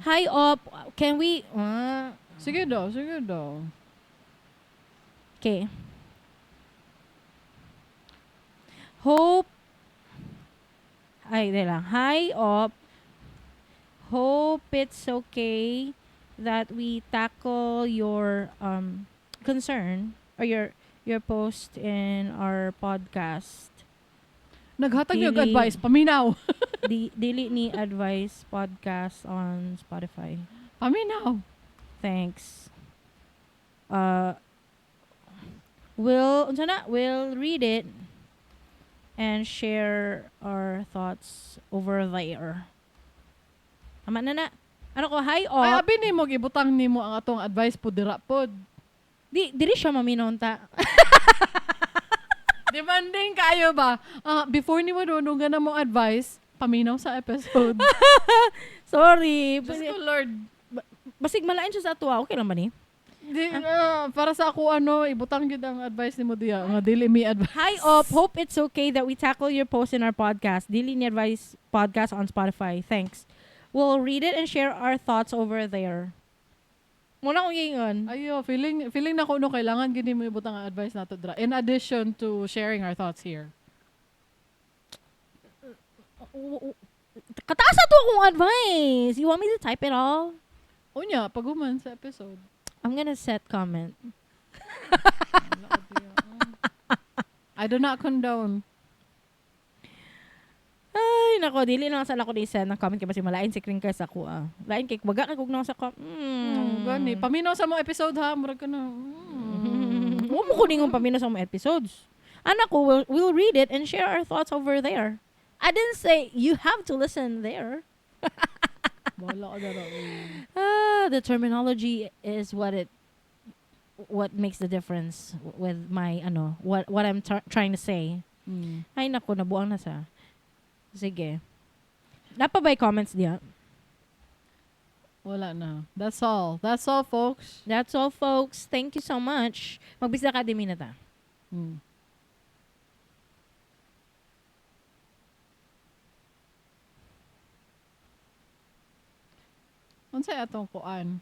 Speaker 2: Hi, Op. Can we...
Speaker 1: Sige daw.
Speaker 2: Okay. Hope Ay, di lang. Hi, Op. Hope it's okay that we tackle your concern or your post in our podcast.
Speaker 1: Naghatag yung
Speaker 2: Dili-
Speaker 1: advice, paminaw.
Speaker 2: Dili Ni Advice podcast on Spotify.
Speaker 1: Paminaw.
Speaker 2: Thanks. We'll read it and share our thoughts over there. Tama na. Ano ko, hi,
Speaker 1: Ay,
Speaker 2: Op.
Speaker 1: abi ni mo, gibutang ni mo ang atong advice po dira pod.
Speaker 2: Diri siya maminonta.
Speaker 1: Demanding kayo ba? Before ni mo dunungan na mo advice, paminaw sa episode.
Speaker 2: Sorry.
Speaker 1: Diyos ko, Lord.
Speaker 2: Basig malain siya sa ato. Okay lang ba ni?
Speaker 1: Para sa ako, ibutang yun ang advice ni mo diya. Nga, dili me advice.
Speaker 2: Hi, Op. Hope it's okay that we tackle your post in our podcast. Dili Ni Advice podcast on Spotify. Thanks. We'll read it and share our thoughts over there. Muna kong gingon.
Speaker 1: Ayo, feeling na ko kailangan gini mo ibutang ang advice nato dra. In addition to sharing our thoughts here.
Speaker 2: Kataas ato akong advice. You want me to type it all?
Speaker 1: Unya, paguman sa episode.
Speaker 2: I'm gonna set comment.
Speaker 1: I do not condone.
Speaker 2: Ay, nako, dili lang sa ako ni send ng comment kay basi malain si Kringkay sa ako. Lain kay waga kay kugnaw sa ko.
Speaker 1: Gani, paminaw sa mo episode ha, murag ka na.
Speaker 2: Wa mo kuning paminaw sa mga episodes. Anak ko, we'll read it and share our thoughts over there. I didn't say you have to listen there.
Speaker 1: Wala ka dara.
Speaker 2: The terminology is what makes the difference with my what I'm trying to say. Ay nako, nabuang na sa. Sige. Napa ba comments diya?
Speaker 1: Wala na. That's all. That's all, folks.
Speaker 2: That's all, folks. Thank you so much. Magbisita ka din minata.
Speaker 1: Unsay atong kuan?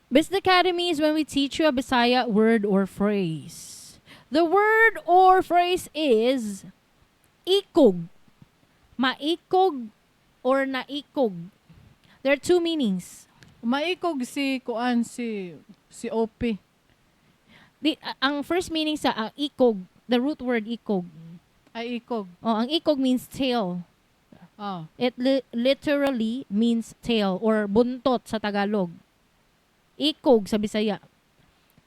Speaker 2: Best Academy is when we teach you a Bisaya word or phrase. The word or phrase is ikog. Maikog or naikog. There are two meanings.
Speaker 1: Maikog si kuan si OP.
Speaker 2: Ang first meaning sa ikog, the root word ikog.
Speaker 1: Ay ikog.
Speaker 2: Ang ikog means tail. It literally means tail or buntot sa Tagalog. Ikog sa Bisaya.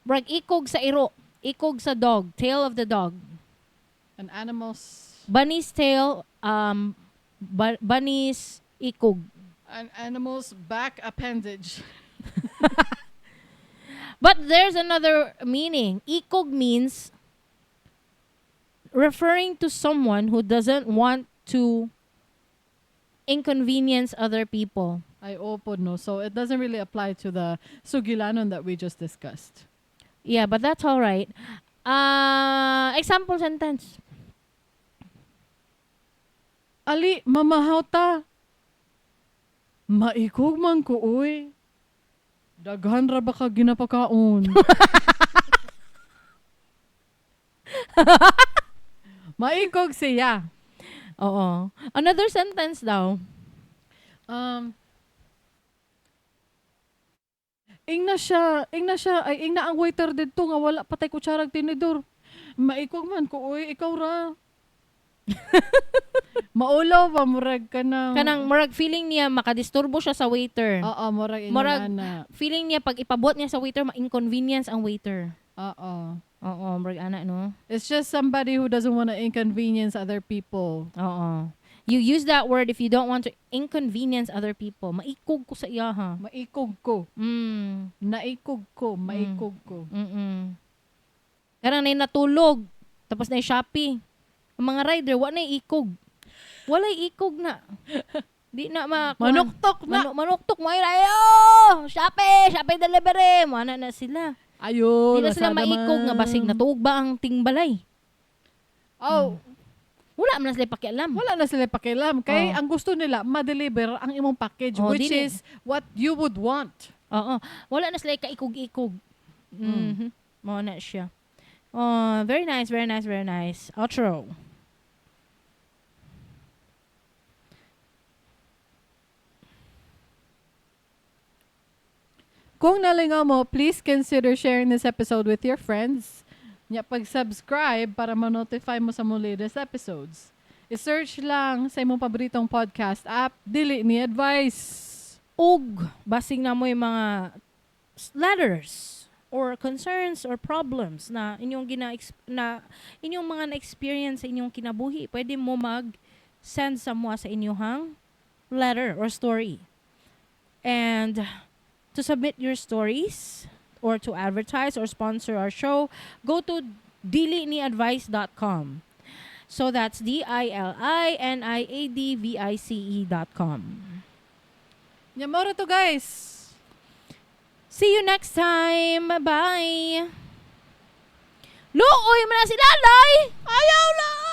Speaker 2: Brag ikog sa iro. Ikog sa dog. Tail of the dog.
Speaker 1: An animal's...
Speaker 2: Bunny's tail. Bunny's ikog.
Speaker 1: An animal's back appendage.
Speaker 2: But there's another meaning. Ikog means referring to someone who doesn't want to inconvenience other people.
Speaker 1: Ay opo no. So it doesn't really apply to the Sugilanon that we just discussed.
Speaker 2: Yeah, but that's all right. Example sentence.
Speaker 1: Ali, mamahaw ta. Maikog man ko, uy. Daghan ra ba ka ginapakaon? Maikog siya.
Speaker 2: Oo. Another sentence daw.
Speaker 1: Ingna ang waiter dito nga wala patay kutsarag tinidor. Maikog man ko, uy, ikaw ra. Maulaw ba, murag ka na.
Speaker 2: Kanang murag feeling niya makadisturbo siya sa waiter.
Speaker 1: Oo, murag
Speaker 2: Murag
Speaker 1: na.
Speaker 2: feeling niya pag ipabot niya sa waiter, ma-inconvenience ang waiter. Oo, murag ana no.
Speaker 1: It's just somebody who doesn't want to inconvenience other people.
Speaker 2: Oo. You use that word if you don't want to inconvenience other people. Maikog ko sa iya ha.
Speaker 1: Maikog ko. Naikog ko. Maikog ko.
Speaker 2: Karang na natulog. Tapos na Shopee. Ang mga rider, wala na ikog. Wala ikog na. Di na
Speaker 1: manuktok na.
Speaker 2: Manuktok mo. Ayo! Shopee! Shopee delivery! Mana na sila.
Speaker 1: Ayun.
Speaker 2: Di na sila maikog nga basig natug ba ang tingbalay. Wala na sila pakialam.
Speaker 1: Wala na sila pakialam. Kaya ang gusto nila, ma-deliver ang imong package, which is what you would want.
Speaker 2: Oo. Wala na sila kaikog-ikog. Mao na siya. Very nice, very nice, very nice. Outro.
Speaker 1: Kung nalingaw mo, please consider sharing this episode with your friends. Nya pag-subscribe para ma-notify mo sa mga latest episodes. I-search lang sa imong paboritong podcast app, Dili Ni Advice.
Speaker 2: Ug, basing na mo yung mga letters or concerns or problems na inyong mga na-experience sa inyong kinabuhi, pwede mo mag-send sa mga sa inyong letter or story. And to submit your stories or to advertise or sponsor our show, go to diliniadvice.com. So that's DILINIADVICE.com.
Speaker 1: Nyamoro to guys!
Speaker 2: See you next time. Bye. Luoy man na si Lalay. Ayaw lang.